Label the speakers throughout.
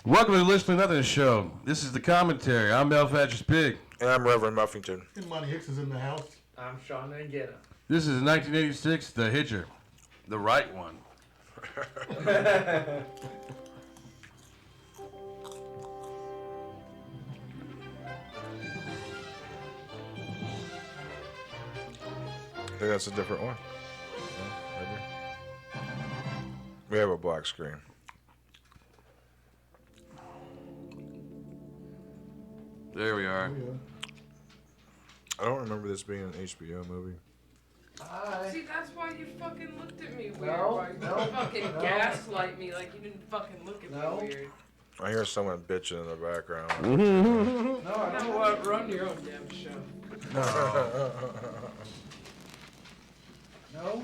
Speaker 1: Welcome to the Literally Nothing Show. This is the commentary. I'm Mel Thatcher's Pig.
Speaker 2: And I'm Reverend Muffington.
Speaker 3: And Monty Hicks is in the house.
Speaker 4: I'm Sean Mangetta.
Speaker 1: This is 1986, The Hitcher. The right one.
Speaker 2: I think that's a different one. Maybe. We have a black screen.
Speaker 1: There we are.
Speaker 3: Oh, yeah.
Speaker 2: I don't remember this being an HBO movie.
Speaker 4: Hi.
Speaker 5: See, that's why you fucking looked at me weird.
Speaker 4: No,
Speaker 5: Why you
Speaker 4: no,
Speaker 5: fucking
Speaker 4: no.
Speaker 5: gaslight me like you didn't fucking look at
Speaker 4: No.
Speaker 5: me weird.
Speaker 2: I hear someone bitching in the background.
Speaker 4: No, I
Speaker 5: You
Speaker 4: don't.
Speaker 5: know what? Run your own damn show.
Speaker 4: No?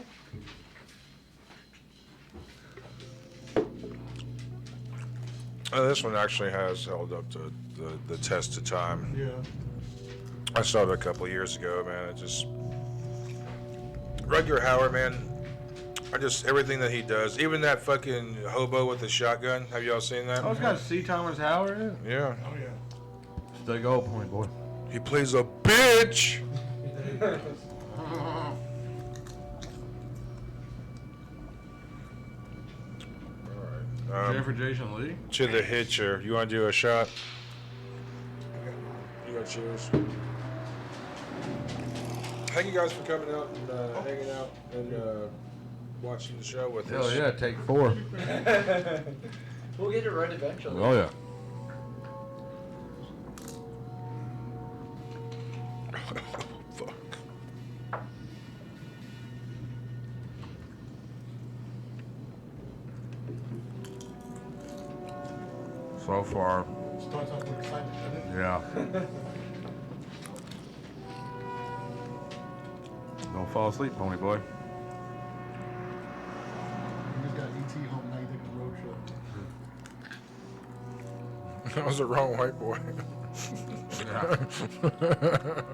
Speaker 2: This one actually has held up to the test of time.
Speaker 3: Yeah.
Speaker 2: I saw it a couple years ago, man. It just... Rutger Hauer, man. Everything that he does. Even that fucking hobo with the shotgun. Have y'all seen that?
Speaker 1: Oh, it's got C. Thomas Howard in it.
Speaker 2: Yeah.
Speaker 3: Oh, yeah.
Speaker 1: Stay gold point, boy.
Speaker 2: He plays a bitch! Alright.
Speaker 1: Jennifer Jason Leigh.
Speaker 2: To the Hitcher. You want to do a shot? You got cheers. Thank you guys for coming out and hanging out and watching the show with
Speaker 1: Hell
Speaker 2: us.
Speaker 1: yeah, take 4.
Speaker 4: We'll get it right eventually.
Speaker 1: Oh yeah.
Speaker 2: Fuck.
Speaker 1: So far,
Speaker 3: Starts off with excitement, doesn't it?
Speaker 1: yeah. Don't fall asleep, pony boy.
Speaker 3: You just got ET home, now you think it's a road trip.
Speaker 2: That was the wrong white boy.
Speaker 1: Yeah.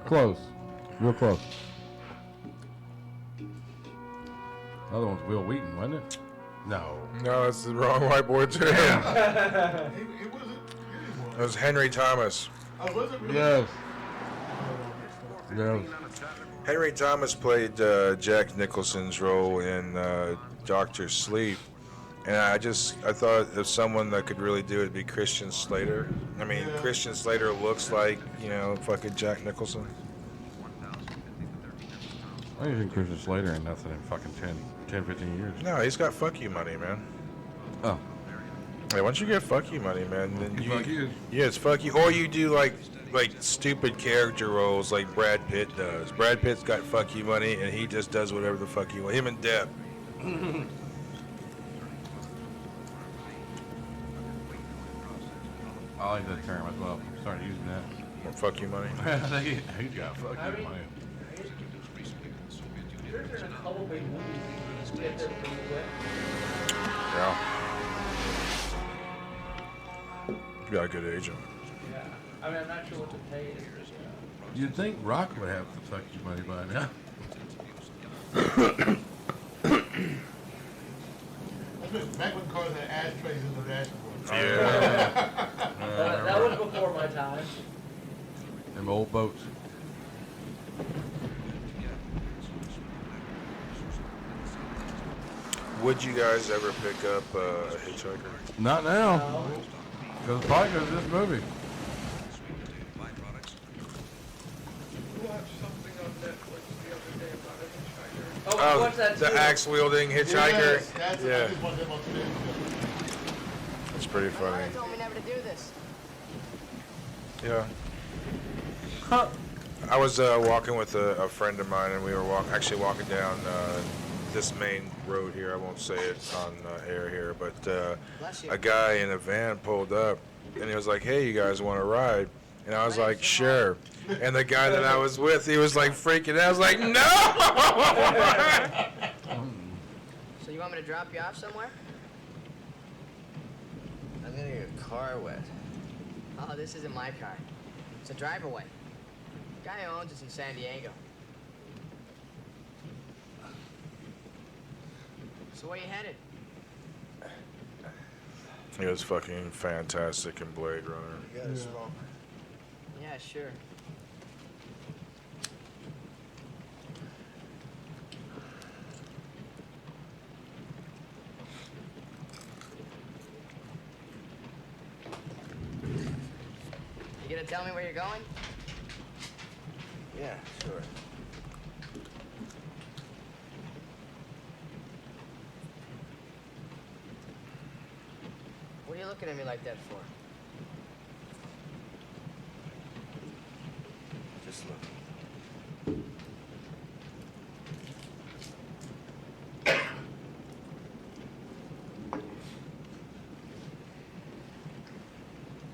Speaker 1: Close. Real close. Other one's Will Wheaton, wasn't it? No.
Speaker 2: No, that's the wrong white boy too.
Speaker 3: It wasn't.
Speaker 2: That was Henry Thomas.
Speaker 3: Oh, was it really?
Speaker 1: Yes. Yes.
Speaker 2: Henry Thomas played Jack Nicholson's role in Doctor Sleep. And I thought if someone that could really do it would be Christian Slater. I mean,
Speaker 3: Yeah.
Speaker 2: Christian Slater looks like, fucking Jack Nicholson.
Speaker 1: I ain't seen Christian Slater in nothing in fucking 10, 15 years.
Speaker 2: No, he's got fuck you money, man.
Speaker 1: Oh.
Speaker 2: Hey, once you get fuck you money, man, then
Speaker 1: Fuck you.
Speaker 2: Yeah, it's fuck you. Or you do like stupid character roles like Brad Pitt does. Brad Pitt's got fuck you money and he just does whatever the fuck you want. Him and Depp.
Speaker 1: I like that term as well. I'm starting using that.
Speaker 2: Or fuck you money.
Speaker 1: I think he's got fuck
Speaker 4: I
Speaker 1: you
Speaker 4: mean-
Speaker 1: money.
Speaker 4: There's a couple big movies you can get there pretty quick.
Speaker 2: Yeah. You got a good agent.
Speaker 4: Yeah. I mean, I'm not sure what the pay is.
Speaker 1: You'd think Rock would have the fuck you money by now.
Speaker 3: Back when cars had ashtrays in the dashboard.
Speaker 4: That was before my time.
Speaker 1: Them old boats.
Speaker 2: Would you guys ever pick up a Hitchhiker?
Speaker 1: Not now.
Speaker 4: No.
Speaker 1: Because probably because of this movie.
Speaker 5: You watched something on Netflix the other day about a hitchhiker.
Speaker 4: Oh, what's that
Speaker 2: the
Speaker 4: too?
Speaker 2: axe-wielding hitchhiker.
Speaker 3: Yes, that's
Speaker 2: Yeah.
Speaker 3: I just watched that on today.
Speaker 2: It's pretty
Speaker 6: My
Speaker 2: funny.
Speaker 6: mother told me never to do this.
Speaker 2: Yeah. I was walking with a friend of mine, and we were actually walking down this main road here. I won't say it on air here, but
Speaker 6: Bless you.
Speaker 2: a guy in a van pulled up, and he was like, "Hey, you guys want to ride?" And I was like, "Sure." And the guy that I was with, he was like freaking out. I was like, "No!"
Speaker 6: So you want me to drop you off somewhere?
Speaker 7: I'm getting your car wet.
Speaker 6: Oh, this isn't my car. It's a drive-away. Guy who owns it's in San Diego. So where you headed?
Speaker 2: He was fucking fantastic in Blade Runner.
Speaker 7: You got a smoke?
Speaker 6: Yeah, sure. You gonna tell me where you're going?
Speaker 7: Yeah, sure.
Speaker 6: What are you looking at me like that for?
Speaker 7: Just look.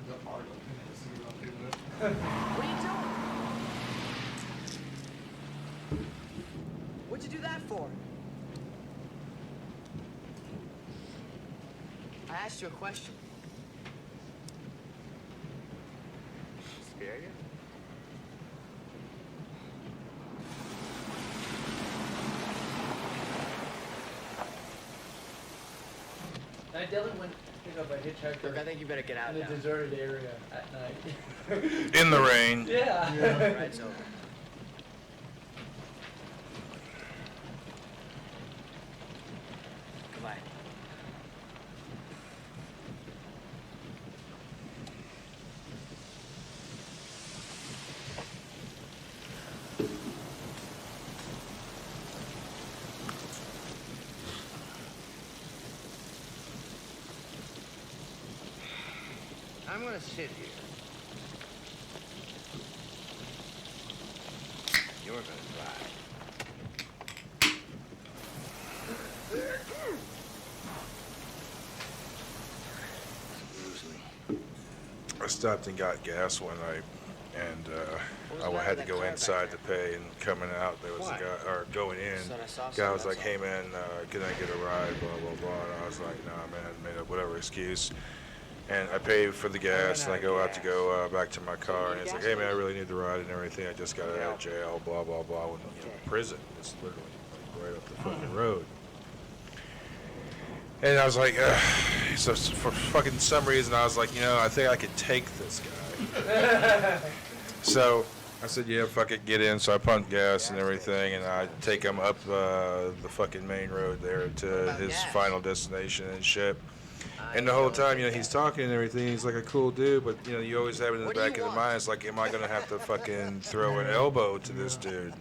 Speaker 3: The art of Tennessee, I'll do that.
Speaker 6: What are you doing? What'd you do that for? I asked you a question.
Speaker 7: Scare you?
Speaker 4: I Dylan went pick up a hitchhiker
Speaker 6: Look, I think you better get out
Speaker 4: in a
Speaker 6: now.
Speaker 4: deserted area at night.
Speaker 2: In the rain.
Speaker 4: Yeah.
Speaker 6: Ride's over. Goodbye.
Speaker 7: I'm gonna sit here. You're gonna drive. Excuse me.
Speaker 2: I stopped and got gas one night, and
Speaker 6: What was the
Speaker 2: I
Speaker 6: matter
Speaker 2: had to
Speaker 6: with
Speaker 2: go
Speaker 6: that car
Speaker 2: inside to
Speaker 6: back
Speaker 2: pay, and coming out there was
Speaker 7: Why?
Speaker 2: a guy, or going in,
Speaker 6: Thought I saw
Speaker 2: guy
Speaker 6: something,
Speaker 2: was like,
Speaker 6: that's
Speaker 2: "Hey
Speaker 6: all.
Speaker 2: man, can I get a ride?" Blah blah blah. And I was like, "Nah, man," made up whatever excuse. And I paid for the gas, and I go out to go back to my car, and it's like, "Hey man, I really need the ride and everything. I just got out of jail." Blah blah blah. When, prison. It's literally like right up the fucking road. And I was like, so for fucking some reason, I was like, I think I could take this guy. So I said, yeah, fuck it, get in. So I pumped gas and everything, and I take him up the fucking main road there to his
Speaker 6: gas?
Speaker 2: final destination and shit. And the whole time, he's talking and everything. He's like a cool dude, but you always have it in the
Speaker 6: What do
Speaker 2: back
Speaker 6: you
Speaker 2: of the
Speaker 6: want?
Speaker 2: mind. It's like, am I gonna have to fucking throw an elbow to this dude?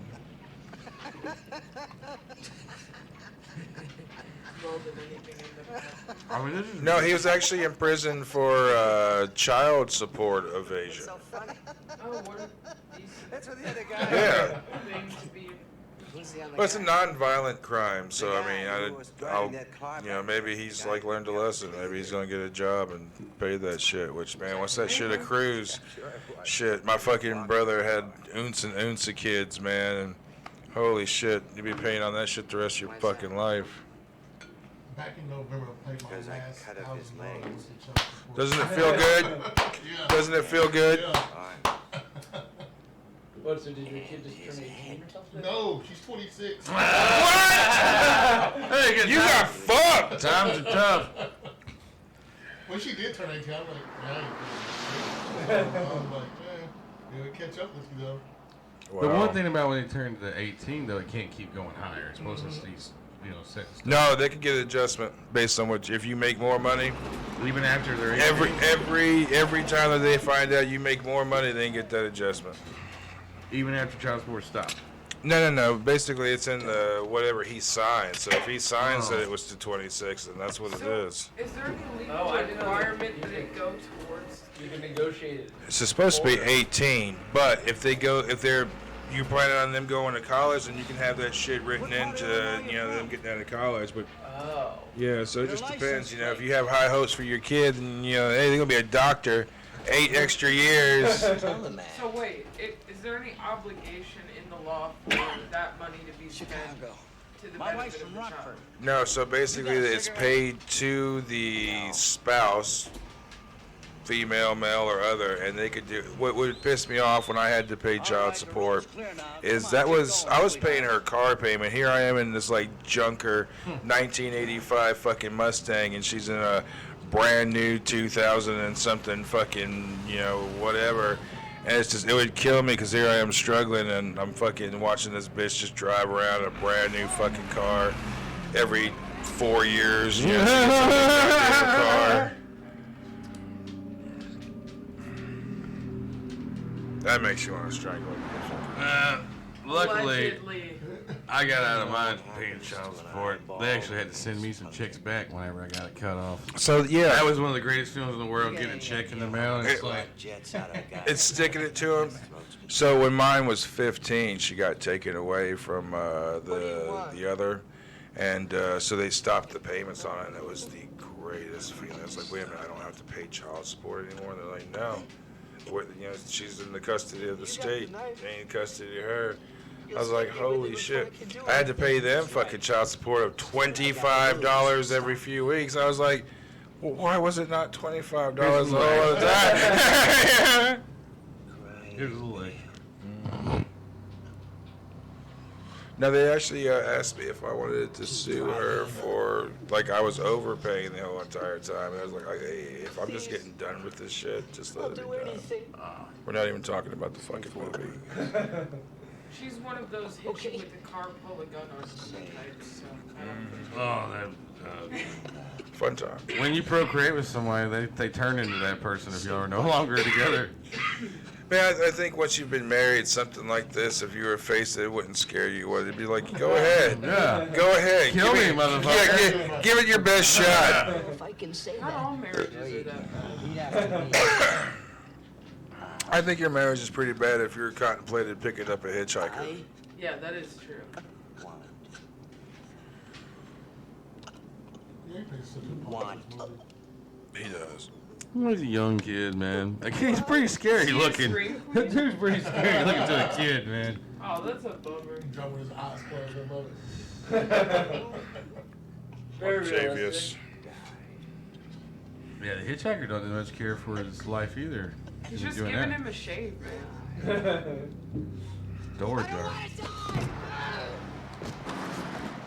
Speaker 1: I mean, this is
Speaker 2: No, he was actually in prison for child support evasion.
Speaker 6: So funny.
Speaker 4: Oh, what a decent
Speaker 7: That's what the other guy.
Speaker 2: Yeah.
Speaker 4: thing to be.
Speaker 6: Who's the other
Speaker 2: Well, it's a
Speaker 6: guy?
Speaker 2: non-violent crime, so
Speaker 7: The
Speaker 2: I
Speaker 7: guy
Speaker 2: mean,
Speaker 7: who was
Speaker 2: I'll,
Speaker 7: driving that car back
Speaker 2: maybe
Speaker 7: there,
Speaker 2: he's
Speaker 7: the
Speaker 2: like
Speaker 7: guy
Speaker 2: learned a
Speaker 7: who
Speaker 2: lesson.
Speaker 7: got
Speaker 2: Maybe he's
Speaker 7: there.
Speaker 2: gonna get a job and pay that shit. Which man, once that shit accrues,
Speaker 7: Sure it was.
Speaker 2: shit. My fucking brother had ounce and ounce of kids, man, and holy shit, you'd be paying on that shit the rest of your
Speaker 6: Why's that?
Speaker 2: fucking life.
Speaker 3: Back in November, I paid my
Speaker 7: Because I
Speaker 3: last
Speaker 7: cut up his
Speaker 3: $1,000
Speaker 7: legs.
Speaker 3: with the child support.
Speaker 2: Doesn't it feel good?
Speaker 3: Yeah.
Speaker 2: Doesn't it feel good?
Speaker 3: Yeah.
Speaker 7: Fine.
Speaker 4: What, so did your kid just turn 18 or something?
Speaker 3: No, she's 26.
Speaker 1: Hey, good
Speaker 2: You
Speaker 1: time.
Speaker 2: got fucked.
Speaker 1: Times are tough.
Speaker 3: When she did turn 18, I'm like, yeah. I'm like, yeah, catch up with you though.
Speaker 1: The
Speaker 2: Wow.
Speaker 1: one thing about when they turn to 18, though, it can't keep going higher. It's supposed to stay, set in stone.
Speaker 2: No, they can get an adjustment based on what if you make more money.
Speaker 1: Even after they're 18.
Speaker 2: Every time that they find out you make more money, they can get that adjustment.
Speaker 1: Even after child support stops.
Speaker 2: No. Basically, it's in the whatever he signed. So if he signs
Speaker 1: Oh.
Speaker 2: that it was to 26, then that's what it is.
Speaker 5: Is there any legal
Speaker 4: Oh, I didn't know that.
Speaker 5: requirement that it go towards?
Speaker 4: You can negotiate it.
Speaker 2: It's supposed to be 18, but if you planning on them going to college, then you can have that shit written into them getting out of college. But
Speaker 4: Oh.
Speaker 2: yeah, so it just depends. If you have high hopes for your kid, and hey, they're gonna be a doctor, 8 extra years.
Speaker 7: Tell the man.
Speaker 5: So wait, is there any obligation in the law for that money to be spent
Speaker 7: Chicago.
Speaker 5: to the
Speaker 7: My wife's
Speaker 5: benefit of
Speaker 7: from
Speaker 5: the child?
Speaker 7: Rockford.
Speaker 2: No, so basically it's paid to the spouse, female, male, or other, and they could do. What would piss me off when I had to pay child support is I was paying her car payment. Here I am in this like junker 1985 fucking Mustang, and she's in a brand new 2000 and something fucking, you know, whatever. And it's just, it would kill me because here I am struggling and I'm fucking watching this bitch just drive around in a brand new fucking car every 4 years. You know, she gets a new goddamn car. That makes you want to strangle it.
Speaker 1: Luckily,
Speaker 4: Allegedly.
Speaker 1: I got out of mine paying child support. They actually had to send me some checks back whenever I got it cut off.
Speaker 2: So, yeah.
Speaker 1: That was one of the greatest feelings in the world, getting a check in the mail. And it's like,
Speaker 2: It's sticking it to him. So when mine was 15, she got taken away from the other, and so they stopped the payments on it. And it was the greatest feeling. It's like, wait a minute, I don't have to pay child support anymore. And they're like, no, you know, she's in the custody of the state. They ain't in custody of her. I was like, holy shit. I had to pay them fucking child support of $25 every few weeks. I was like, well, why was it not $25 the whole other time?
Speaker 1: here's a little like,
Speaker 2: Now, they actually asked me if I wanted to sue her for, like, I was overpaying the whole entire time. And I was like, hey, if I'm just getting done with this shit, just let it be done. We're not even talking about the fucking movie.
Speaker 5: She's one of those hit you with the car, pull a gun on something types, so I don't think
Speaker 1: oh, that.
Speaker 2: Fun time.
Speaker 1: When you procreate with somebody, they turn into that person if you are no longer together.
Speaker 2: Man, I think once you've been married, something like this, if you were faced it, wouldn't scare you. Would it be like, go ahead.
Speaker 1: Yeah.
Speaker 2: Go ahead.
Speaker 1: Kill me, motherfucker.
Speaker 2: Yeah, give it your best shot.
Speaker 6: If I can say
Speaker 5: not all
Speaker 6: that.
Speaker 5: marriages are that bad.
Speaker 2: I think your marriage is pretty bad if you're contemplating picking up a hitchhiker.
Speaker 5: Yeah, that is true.
Speaker 2: He does.
Speaker 1: He's a young kid, man. Like, he's pretty scary
Speaker 5: See a
Speaker 1: looking.
Speaker 5: scream
Speaker 1: That
Speaker 5: queen?
Speaker 1: dude's pretty scary looking to a kid, man.
Speaker 5: Oh, that's a bummer.
Speaker 3: Drunk with his eyes closed. I love it.
Speaker 4: Very
Speaker 2: Octavius.
Speaker 4: realistic.
Speaker 1: Yeah, the hitchhiker doesn't much care for his life either.
Speaker 5: He's just giving him a shave, man.
Speaker 1: Door jar.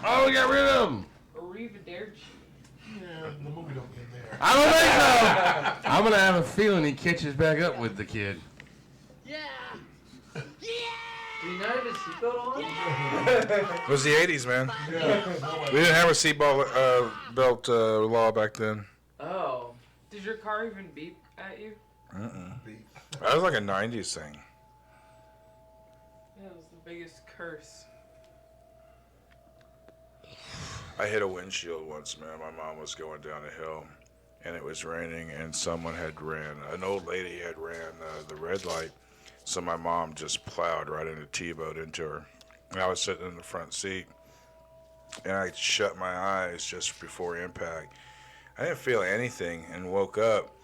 Speaker 1: Oh, we got rid of him.
Speaker 5: Arrivederci.
Speaker 3: Yeah, the movie don't get there.
Speaker 1: I don't think so. I'm gonna have a feeling he catches back up with the kid.
Speaker 6: Yeah.
Speaker 4: Do you not have a seatbelt on?
Speaker 2: It was the 80s, man.
Speaker 3: Yeah,
Speaker 2: We didn't have a seatbelt belt law back then.
Speaker 5: Oh. Did your car even beep at you?
Speaker 2: That was like a 90s thing.
Speaker 5: Yeah, it was the biggest curse.
Speaker 2: I hit a windshield once, man. My mom was going down a hill, and it was raining, and someone had ran, an old lady had ran the red light, so my mom just plowed right into T-boat into her. And I was sitting in the front seat, and I shut my eyes just before impact. I didn't feel anything and woke up,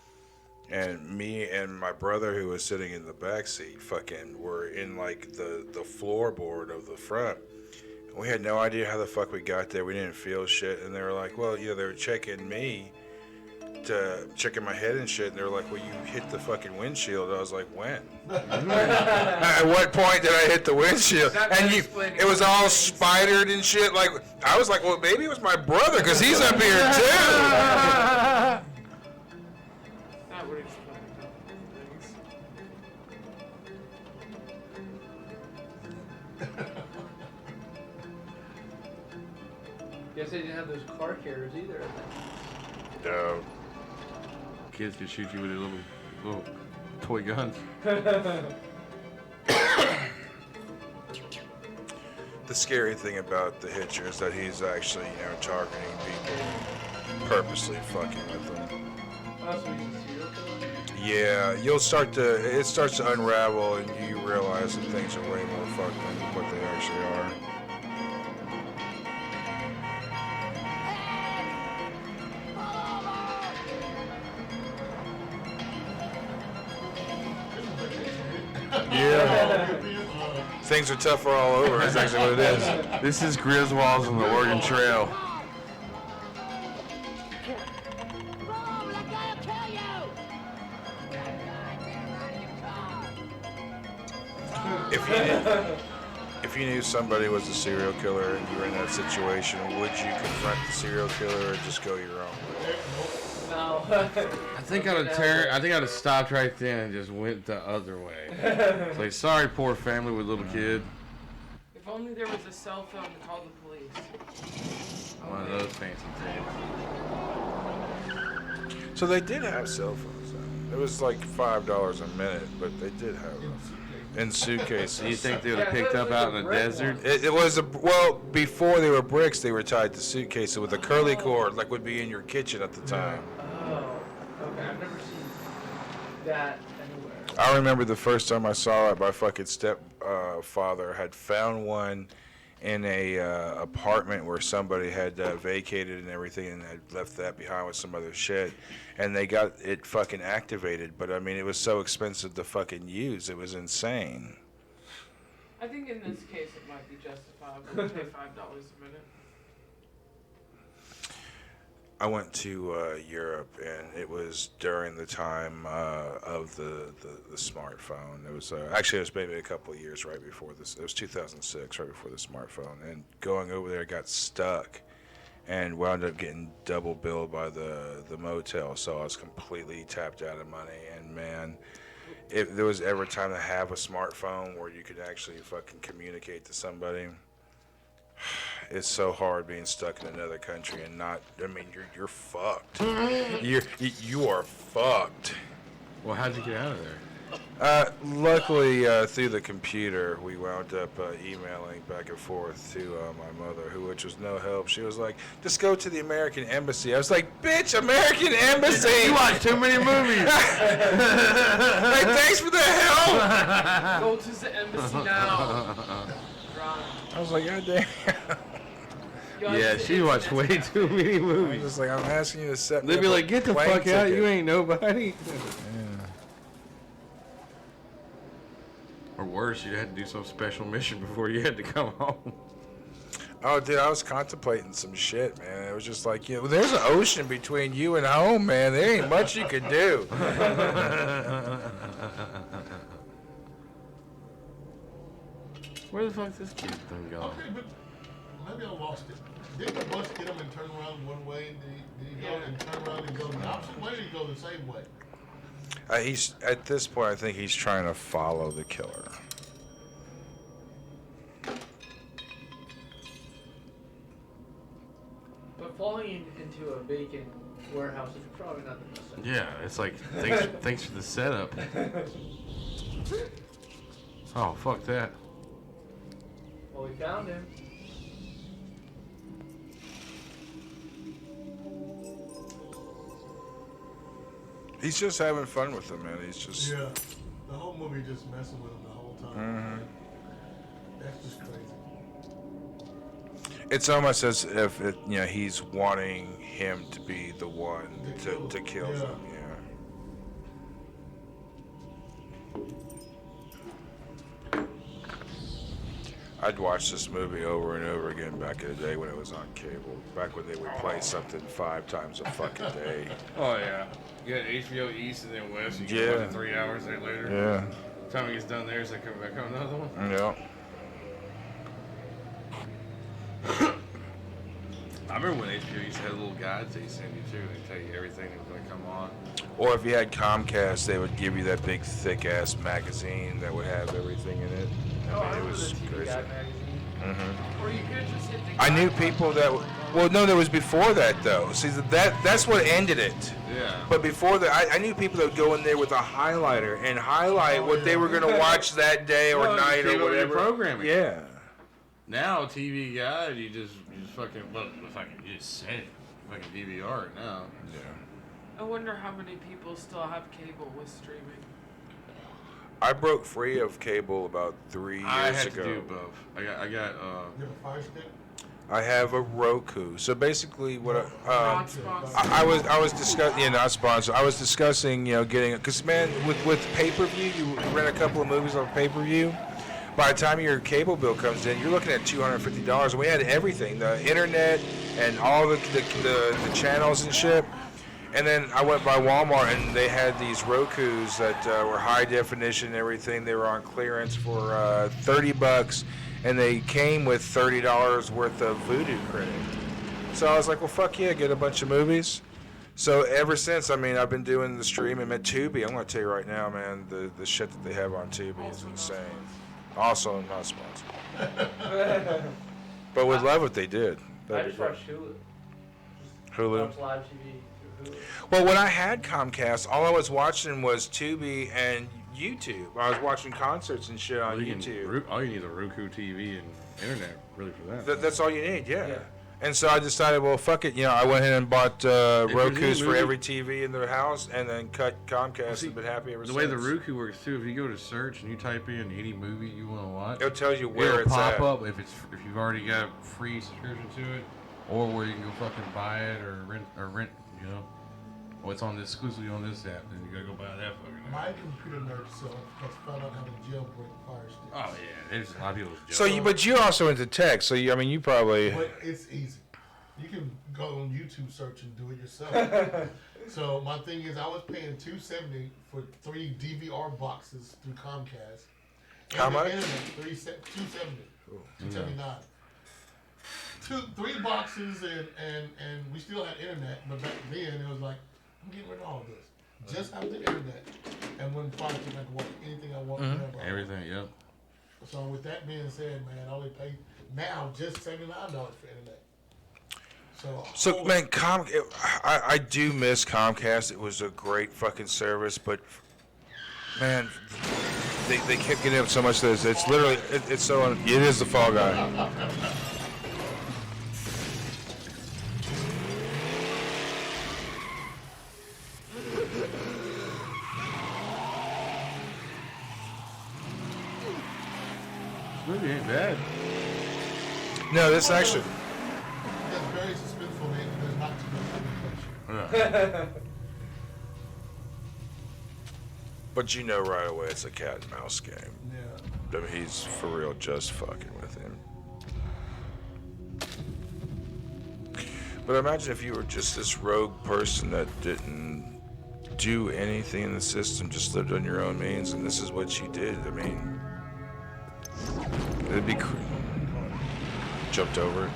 Speaker 2: and me and my brother, who was sitting in the back seat, fucking were in like the floorboard of the front. We had no idea how the fuck we got there. We didn't feel shit. And they were like, well, you know, they were checking my head and shit. And they were like, well, you hit the fucking windshield. I was like, when? At what point did I hit the windshield? And it was all spidered and shit. Like, I was like, well, maybe it was my brother because he's up here too.
Speaker 5: That would explain a couple things.
Speaker 4: Guess they didn't have those car carriers either.
Speaker 2: No.
Speaker 1: Kids can shoot you with their little toy guns.
Speaker 2: The scary thing about the Hitcher is that he's actually, you know, targeting people, purposely fucking with them.
Speaker 4: Oh, so he's a serial killer?
Speaker 2: Yeah, it starts to unravel and you realize that things are way more fucked than what they actually are. Yeah. Things are tougher all over. That's actually what it is.
Speaker 1: This is Griswold's on the Oregon Trail.
Speaker 2: If you knew somebody was a serial killer and you were in that situation, would you confront the serial killer or just go your own way?
Speaker 4: No.
Speaker 1: I think I'd have stopped right then and just went the other way. It's like, sorry, poor family with little kid.
Speaker 5: If only there was a cell phone to call the police.
Speaker 1: One of those fancy things.
Speaker 2: So they did have cell phones then. It was like $5 a minute, but they did have them. In suitcases.
Speaker 1: Do you think they would have picked up out in the desert?
Speaker 2: It was well before they were bricks. They were tied to suitcases with a curly cord, like would be in your kitchen at the time.
Speaker 4: Oh, okay. I've never seen that anywhere.
Speaker 2: I remember the first time I saw it. My fucking stepfather had found one in a apartment where somebody had vacated and everything, and had left that behind with some other shit, and they got it fucking activated. But I mean, it was so expensive to fucking use. It was insane.
Speaker 5: I think in this case it might be justifiable to pay $5 a minute.
Speaker 2: I went to Europe, and it was during the time of the smartphone. It was actually, it was maybe a couple of years right before this. It was 2006, right before the smartphone. And going over there, got stuck, and wound up getting double billed by the motel. So I was completely tapped out of money. And man, if there was ever time to have a smartphone where you could actually fucking communicate to somebody. It's so hard being stuck in another country and not. I mean, you're fucked. You are fucked.
Speaker 1: Well, how'd you get out of there?
Speaker 2: Luckily, through the computer, we wound up emailing back and forth to my mother, which was no help. She was like, "Just go to the American Embassy." I was like, "Bitch, American Embassy!
Speaker 1: You watch too many movies."
Speaker 2: Hey, thanks for the help.
Speaker 5: Go to the embassy now. Run.
Speaker 2: I was like, "God damn."
Speaker 1: Yeah, she watched way too many
Speaker 2: I
Speaker 1: movies.
Speaker 2: was just like, "I'm asking you to set me
Speaker 1: They'd be
Speaker 2: up
Speaker 1: like,
Speaker 2: a
Speaker 1: "Get the
Speaker 2: plane
Speaker 1: fuck out!
Speaker 2: ticket."
Speaker 1: You ain't nobody."
Speaker 2: Yeah.
Speaker 1: Or worse, you had to do some special mission before you had to come home.
Speaker 2: Oh, dude, I was contemplating some shit, man. It was just like, there's an ocean between you and home, man. There ain't much you could do.
Speaker 1: Where the fuck this kid thing go?
Speaker 3: Okay, but maybe I lost it. Didn't the bus get him and turn around one way? Did he go and turn around and go the opposite way, or did he go the same way?
Speaker 2: He's at this point, I think he's trying to follow the killer.
Speaker 4: But falling into a vacant warehouse is probably not the best idea.
Speaker 1: Yeah, it's like, thanks for the setup. Oh, fuck that.
Speaker 4: Well, we found him.
Speaker 2: He's just having fun with him, man. He's just.
Speaker 3: Yeah. The whole movie just messing with him the whole time. That's just crazy.
Speaker 2: It's almost as if he's wanting him to be the one to kill
Speaker 3: Yeah.
Speaker 2: them. Yeah. I'd watch this movie over and over again back in the day when it was on cable. Back when they would play something 5 times a fucking day.
Speaker 1: Oh, yeah. You got HBO East and then West. You can
Speaker 2: Yeah.
Speaker 1: watch it 3 hours later.
Speaker 2: Yeah.
Speaker 1: Time he gets done there, so they come back on another one.
Speaker 2: Yeah.
Speaker 1: I remember when HBO used to have little guides they send you too. They tell you everything that was going to come on.
Speaker 2: Or if you had Comcast, they would give you that big, thick-ass magazine that would have everything in it.
Speaker 4: Oh, I
Speaker 2: It
Speaker 4: remember
Speaker 2: was
Speaker 4: the TV
Speaker 2: crazy.
Speaker 4: Guide magazine.
Speaker 2: Mm-hmm.
Speaker 5: Or you could just hit the
Speaker 2: I knew
Speaker 5: guide
Speaker 2: people
Speaker 5: button.
Speaker 2: that. Well, no, there was before that though. See, that's what ended it.
Speaker 1: Yeah.
Speaker 2: But before that, I knew people that would go in there with a highlighter and highlight what they were gonna watch that day or
Speaker 1: Well, just
Speaker 2: night
Speaker 1: keep
Speaker 2: or
Speaker 1: up with your
Speaker 2: whatever.
Speaker 1: programming.
Speaker 2: Yeah.
Speaker 1: Now TV Guide, you just fucking you just send it, fucking DVR it now.
Speaker 2: Yeah.
Speaker 5: I wonder how many people still have cable with streaming.
Speaker 2: I broke free of cable about 3 years
Speaker 1: I had
Speaker 2: ago.
Speaker 1: to do both. I got
Speaker 3: You have a Fire Stick?
Speaker 2: I have a Roku. So basically, what
Speaker 5: Not sponsored.
Speaker 2: I was discussing, not sponsored. I was discussing, getting, because man, with pay-per-view, you rent a couple of movies on pay-per-view. By the time your cable bill comes in, you're looking at $250, and we had everything, the internet and all the channels and shit. And then I went by Walmart, and they had these Rokus that were high definition and everything. They were on clearance for $30, and they came with $30 worth of Voodoo credit. So I was like, well, fuck yeah, get a bunch of movies. So ever since, I mean, I've been doing the streaming at Tubi. I'm gonna tell you right now, man, the shit that they have on Tubi is insane. Also not sponsored. But we love what they did.
Speaker 4: I
Speaker 2: That'd be
Speaker 4: just
Speaker 2: great.
Speaker 4: watched Hulu.
Speaker 2: Hulu.
Speaker 4: Watch live TV through Hulu.
Speaker 2: Well, when I had Comcast, all I was watching was Tubi and YouTube. I was watching concerts and shit on YouTube.
Speaker 1: All you need is a Roku TV and internet, really, for that.
Speaker 2: That's all you need, yeah.
Speaker 4: Yeah.
Speaker 2: And so I decided, well, fuck it. You know, I went ahead and bought
Speaker 1: there's
Speaker 2: Rokus
Speaker 1: any
Speaker 2: for
Speaker 1: movie-
Speaker 2: every TV in their house, and then cut Comcast
Speaker 1: See,
Speaker 2: and been happy ever
Speaker 1: the
Speaker 2: since.
Speaker 1: way the Roku works too, if you go to search and you type in any movie you want to watch,
Speaker 2: It tells you where
Speaker 1: it'll
Speaker 2: it's
Speaker 1: pop
Speaker 2: at.
Speaker 1: up if you've already got a free subscription to it, or where you can go fucking buy it or rent. You know, oh, it's on exclusively on this app, then you gotta go buy that fucking app.
Speaker 3: My computer nerd self has found out how to jailbreak Fire Stick.
Speaker 1: Oh yeah, there's a lot of people.
Speaker 2: So but you're also into tech, so you, I mean, you probably.
Speaker 3: But it's easy. You can go on YouTube search and do it yourself. So my thing is, I was paying $270 for 3 DVR boxes through Comcast.
Speaker 2: How
Speaker 3: And the
Speaker 2: much?
Speaker 3: internet, $270, $279. 3 boxes and we still had internet, but back then it was like, I'm getting rid of all this. Just have the internet, and when Fire Stick, I can watch anything I want. whenever I want.
Speaker 1: Everything, yep.
Speaker 3: So with that being said, man, I only pay now just $79 for internet.
Speaker 2: So man, I do miss Comcast. It was a great fucking service, but man, they kept getting up so much that it's literally it's so it is the Fall Guy.
Speaker 1: This movie ain't bad.
Speaker 2: No, this actually.
Speaker 3: That's very suspenseful, man. There's not too much information.
Speaker 2: But you know right away it's a cat and mouse game.
Speaker 3: Yeah.
Speaker 2: I mean, he's for real just fucking with him. But imagine if you were just this rogue person that didn't do anything in the system, just lived on your own means, and this is what you did. I mean, it'd be jumped over it.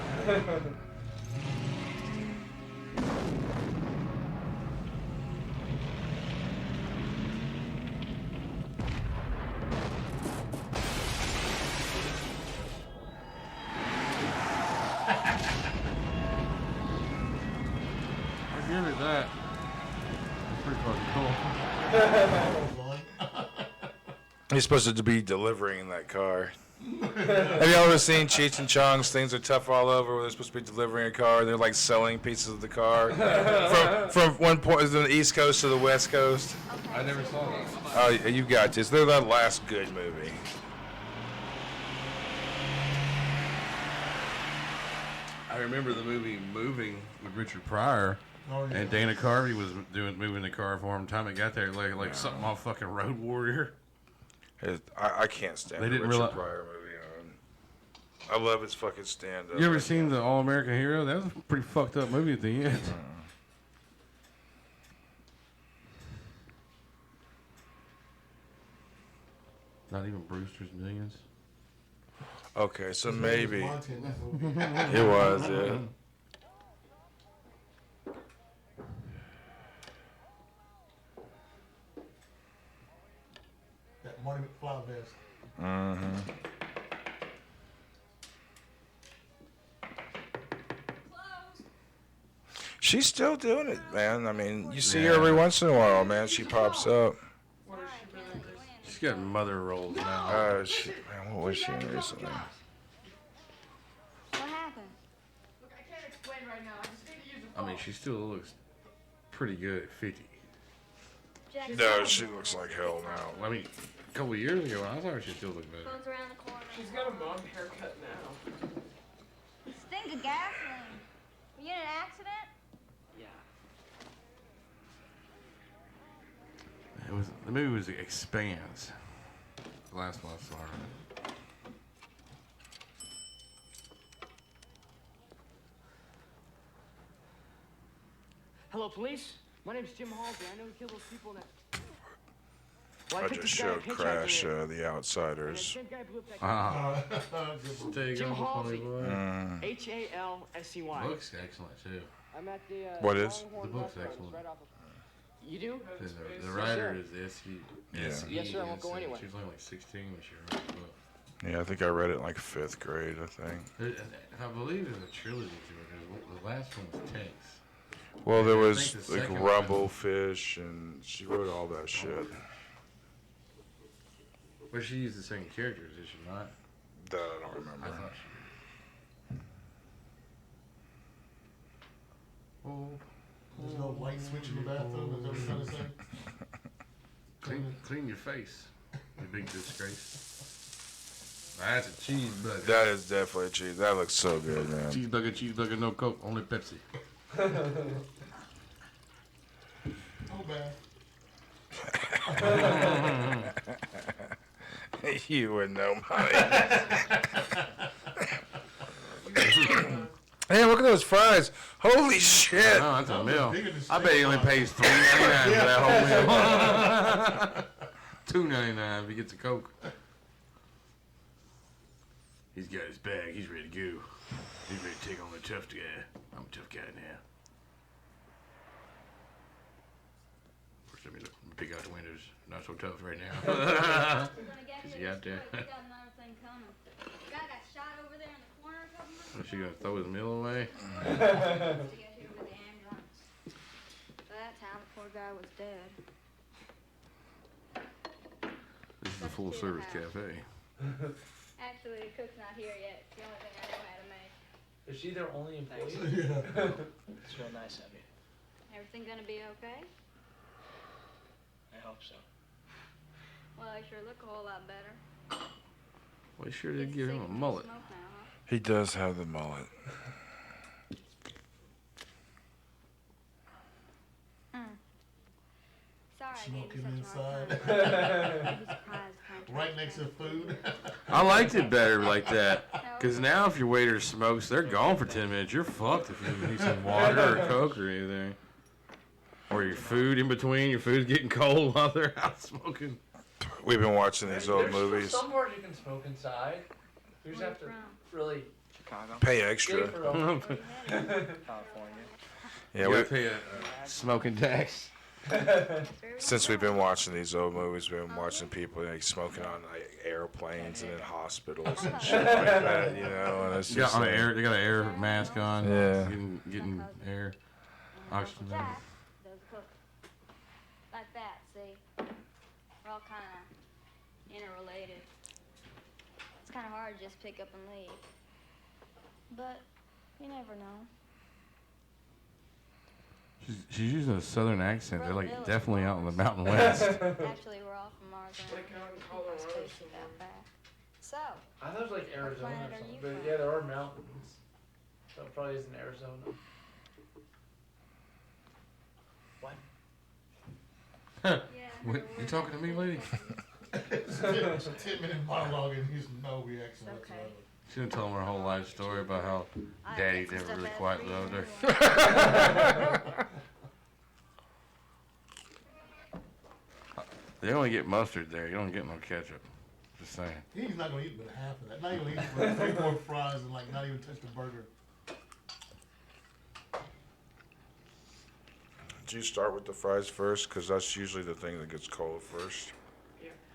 Speaker 1: I give it that. It's pretty fucking cool.
Speaker 2: He's supposed to be delivering that car. Have you ever seen Cheech and Chong's Things Are Tough All Over, where they're supposed to be delivering a car? They're like selling pieces of the car from one point from the East Coast to the West Coast.
Speaker 1: I never saw that.
Speaker 2: Oh, you got this. They're that last good movie.
Speaker 1: I remember the movie Moving with Richard Pryor,
Speaker 3: Oh, yeah.
Speaker 1: and Dana Carvey was moving the car for him. Time it got there, like something off fucking Road Warrior.
Speaker 2: I can't stand
Speaker 1: They
Speaker 2: the
Speaker 1: didn't
Speaker 2: Richard
Speaker 1: realize-
Speaker 2: Pryor movie. I love his fucking stand-up.
Speaker 1: You ever seen the All American Hero? That was a pretty fucked up movie at the end. Not even Brewster's Millions.
Speaker 2: Okay, so
Speaker 3: His name was
Speaker 2: maybe
Speaker 3: Monty in that movie.
Speaker 2: it was, yeah.
Speaker 3: That Marty McFly vest.
Speaker 2: Mm-hmm. She's still doing it, man. I mean, you see her every once in a while, man. She pops up.
Speaker 5: What is she really doing?
Speaker 1: She's got mother roles now.
Speaker 2: Man, what was she in recently?
Speaker 8: What happened?
Speaker 5: Look, I can't explain right now. I just need to use the
Speaker 1: I
Speaker 5: phone.
Speaker 1: mean, she still looks pretty good at 50.
Speaker 8: Jack,
Speaker 2: No, she looks like hell now.
Speaker 1: I mean, a couple of years ago, I thought she still looked better.
Speaker 8: phone's around the corner.
Speaker 5: She's got a mom haircut now.
Speaker 8: Stink of gasoline. Were you in an accident?
Speaker 5: Yeah.
Speaker 1: The movie was Expanse. The last one I saw her.
Speaker 9: Hello, police. My name's Jim Halsey. I know who killed those people in that. Well,
Speaker 2: I
Speaker 9: picked
Speaker 2: just
Speaker 9: this guy up
Speaker 2: showed
Speaker 9: hitchhiking
Speaker 2: Crash,
Speaker 9: here.
Speaker 2: The
Speaker 9: And that
Speaker 2: Outsiders.
Speaker 9: same guy blew up that
Speaker 1: Ah,
Speaker 3: Good movie.
Speaker 1: there you
Speaker 9: Jim
Speaker 1: go, funny
Speaker 9: Halsey.
Speaker 1: boy.
Speaker 9: Halsey.
Speaker 1: Looks excellent too.
Speaker 9: I'm at the
Speaker 2: What is?
Speaker 9: Longhorn
Speaker 1: The book's
Speaker 9: Restaurant,
Speaker 1: excellent.
Speaker 9: right off of... You do?
Speaker 1: The writer is S.E.
Speaker 9: Yes, sir, I won't go anywhere.
Speaker 1: She was only like 16 when she wrote the book.
Speaker 2: Yeah, I think I read it in like 5th grade, I think.
Speaker 1: I believe there's a trilogy to it, because the last one was Tanks.
Speaker 2: Well, there
Speaker 1: I
Speaker 2: was
Speaker 1: think the
Speaker 2: like
Speaker 1: second
Speaker 2: Rumblefish, and she wrote all that shit.
Speaker 1: But she used the same characters, did she not?
Speaker 2: That I don't
Speaker 1: I
Speaker 2: remember.
Speaker 1: thought she did. Oh,
Speaker 3: There's no light switch in the bathroom. Is that what you're trying to say?
Speaker 1: clean your face, you big disgrace. That's a cheeseburger.
Speaker 2: That is definitely cheese. That looks so good, man.
Speaker 1: Cheeseburger, no Coke, only Pepsi.
Speaker 3: Oh, bad.
Speaker 2: You would know, money. Hey, look at those fries. Holy shit.
Speaker 1: Oh, that's a meal.
Speaker 3: bigger than
Speaker 1: I bet he only
Speaker 3: steak
Speaker 1: pays $3.99 for that whole meal. $2.99 if he gets a Coke. He's got his bag. He's ready to go. He's ready to take on the tough guy. I'm a tough guy now. First, let me look. Pick out the windows. Not so tough right now. Is he out there?
Speaker 8: We got another thing coming. Guy got shot over there in the corner a couple months
Speaker 1: Is she gonna throw his meal away?
Speaker 8: to get here with the ambulance. By that time, the poor guy was dead.
Speaker 1: This is a full service cafe.
Speaker 8: Actually, the cook's not here yet. It's the only thing I know how to make.
Speaker 4: Is she their only employee?
Speaker 9: It's real nice of you.
Speaker 8: Everything gonna be okay?
Speaker 9: I hope so.
Speaker 8: Well, I sure look a whole lot better.
Speaker 1: Well, sure did give him a mullet.
Speaker 8: Smoke now, huh?
Speaker 2: He does have the mullet.
Speaker 8: Sorry, I
Speaker 3: Smoking
Speaker 8: gave you such a hard
Speaker 3: inside.
Speaker 8: time. I'd be surprised if I
Speaker 3: Right next to food.
Speaker 1: I liked it better like that. Because now if your waiter smokes, they're gone for 10 minutes. You're fucked if you need some water or Coke or anything. Or your food in between. Your food's getting cold while they're out smoking.
Speaker 2: We've been watching these old
Speaker 4: There's
Speaker 2: movies.
Speaker 4: some bars you can smoke inside. You just
Speaker 8: Where
Speaker 4: have to
Speaker 8: you
Speaker 4: really
Speaker 9: Chicago,
Speaker 2: Pay
Speaker 4: dig
Speaker 2: extra.
Speaker 4: for them.
Speaker 8: from? Where you headed?
Speaker 9: California.
Speaker 2: Yeah,
Speaker 1: You
Speaker 2: we,
Speaker 1: gotta pay a smoking tax.
Speaker 2: since we've been watching these old movies, we've been watching people like smoking on like airplanes and in hospitals and shit like that, you know. And it's
Speaker 1: They got,
Speaker 2: just
Speaker 1: on
Speaker 2: like,
Speaker 1: an air, they got an air mask on.
Speaker 2: Yeah.
Speaker 1: Getting air. Oxygen.
Speaker 8: Jack does cook like that, see? We're all kind of interrelated. It's kind of hard to just pick up and leave. But you never know.
Speaker 1: She's using a southern accent. They're like definitely out in the Mountain West.
Speaker 8: Actually, we're all from Mars.
Speaker 5: Like out in Colorado somewhere.
Speaker 8: So,
Speaker 4: I thought it was like Arizona
Speaker 8: planet
Speaker 4: or
Speaker 8: are you
Speaker 4: something. But
Speaker 8: from?
Speaker 4: yeah, there are mountains. So it probably isn't Arizona. What?
Speaker 8: yeah.
Speaker 1: What, you talking to me, lady?
Speaker 3: It's a 10-minute monologue and he's no reaction
Speaker 8: Okay.
Speaker 3: whatsoever.
Speaker 1: She done told him her whole life story about how Daddy never really quite loved her. They only get mustard there. You don't get no ketchup. Just saying.
Speaker 3: He's not gonna eat but half of that. Not even eat but 3 more fries and like not even touch the burger.
Speaker 2: do you start with the fries first? Because that's usually the thing that gets cold first.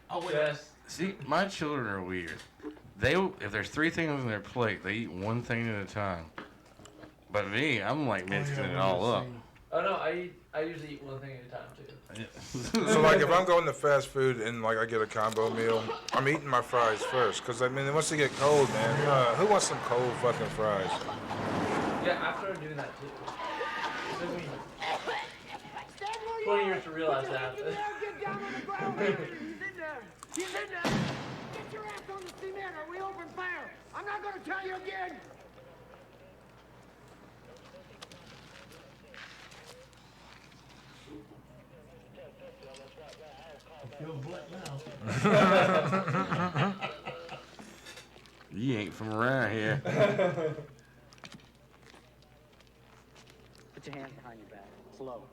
Speaker 3: Oh wait.
Speaker 4: Yes.
Speaker 1: See, my children are weird. If there's 3 things on their plate, they eat one thing at a time. But me, I'm like mixing it all up.
Speaker 4: Oh no, I usually eat one thing at a time too.
Speaker 2: So like if I'm going to fast food and like I get a combo meal, I'm eating my fries first. Because I mean, once they get cold, man, who wants some cold fucking fries?
Speaker 4: Yeah, after I do that too. It took me 20 years to realize that.
Speaker 9: Get down on the ground. He's in there. He's in there. Get your ass on the cement or we open fire. I'm not going to tell you again.
Speaker 3: I feel black now.
Speaker 1: You ain't from around here.
Speaker 9: Put your hands behind your back. Slow.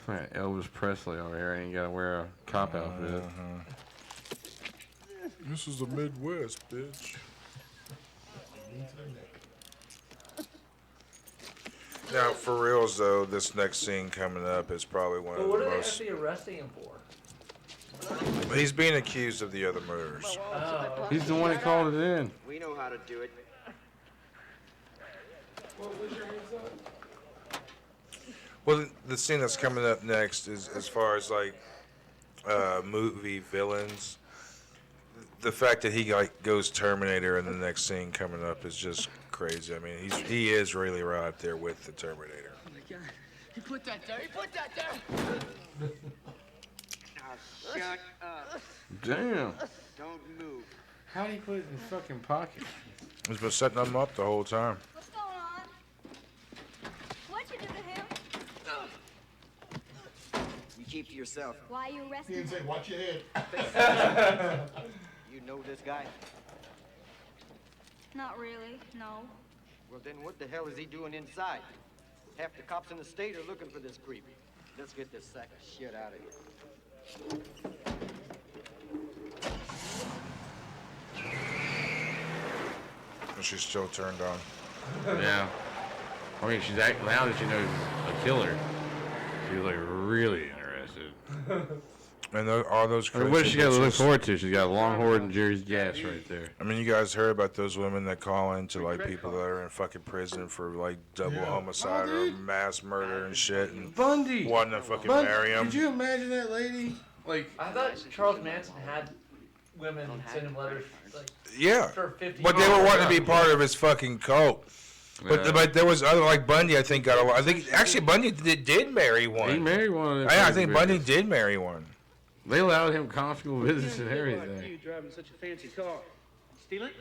Speaker 1: Man, Elvis Presley over here ain't gotta wear a cop outfit.
Speaker 2: This is the Midwest, bitch. Now, for reals though, this next scene coming up is probably one
Speaker 4: But
Speaker 2: of
Speaker 4: what
Speaker 2: the
Speaker 4: are they
Speaker 2: most.
Speaker 4: actually arresting him for?
Speaker 2: He's being accused of the other murders.
Speaker 4: Oh.
Speaker 1: He's the one that called it in.
Speaker 7: We know how to do it.
Speaker 5: What was your hands up?
Speaker 2: Well, the scene that's coming up next is as far as like movie villains. The fact that he like goes Terminator in the next scene coming up is just crazy. I mean, he is really right up there with the Terminator.
Speaker 6: Oh my God. He put that there. He put that there.
Speaker 7: Now shut up.
Speaker 1: Damn.
Speaker 7: Don't move.
Speaker 1: How'd he put it in his fucking pocket?
Speaker 2: He's been setting them up the whole time.
Speaker 8: What's going on? What'd you do to him?
Speaker 7: You keep to yourself.
Speaker 8: Why are you
Speaker 3: He
Speaker 8: arresting
Speaker 3: didn't
Speaker 8: him?
Speaker 3: say, watch your head.
Speaker 7: You know this guy?
Speaker 8: Not really, no.
Speaker 7: Well, then what the hell is he doing inside? Half the cops in the state are looking for this creep. Let's get this sack of shit out of here.
Speaker 2: And she's still turned on.
Speaker 1: Yeah. I mean, she's acting now that she knows he's a killer. She's like really interested.
Speaker 2: And all those
Speaker 1: I mean,
Speaker 2: crazy
Speaker 1: what does she got to look
Speaker 2: bitches-
Speaker 1: forward to? She's got Longhorn and Jerry's Gas right there.
Speaker 2: I mean, you guys heard about those women that call into like people that are in fucking prison for like double
Speaker 3: Yeah.
Speaker 2: homicide
Speaker 1: Oh,
Speaker 2: or
Speaker 1: dude.
Speaker 2: mass murder and shit, and
Speaker 1: Bundy.
Speaker 2: wanting to fucking marry him.
Speaker 1: Could you imagine that lady? Like,
Speaker 4: I thought Charles Manson had women send him letters like
Speaker 2: Yeah,
Speaker 4: for 50
Speaker 2: but they were wanting to be part of his fucking cult. But
Speaker 1: Yeah.
Speaker 2: but there was other like Bundy. I think got a lot. I think actually Bundy did marry one.
Speaker 1: he married one of them.
Speaker 2: Yeah, I
Speaker 1: fucking
Speaker 2: think Bundy
Speaker 1: bitches.
Speaker 2: did marry one.
Speaker 1: They allowed him conjugal visits and
Speaker 10: You
Speaker 1: everything.
Speaker 10: driving such a fancy car. Steal it?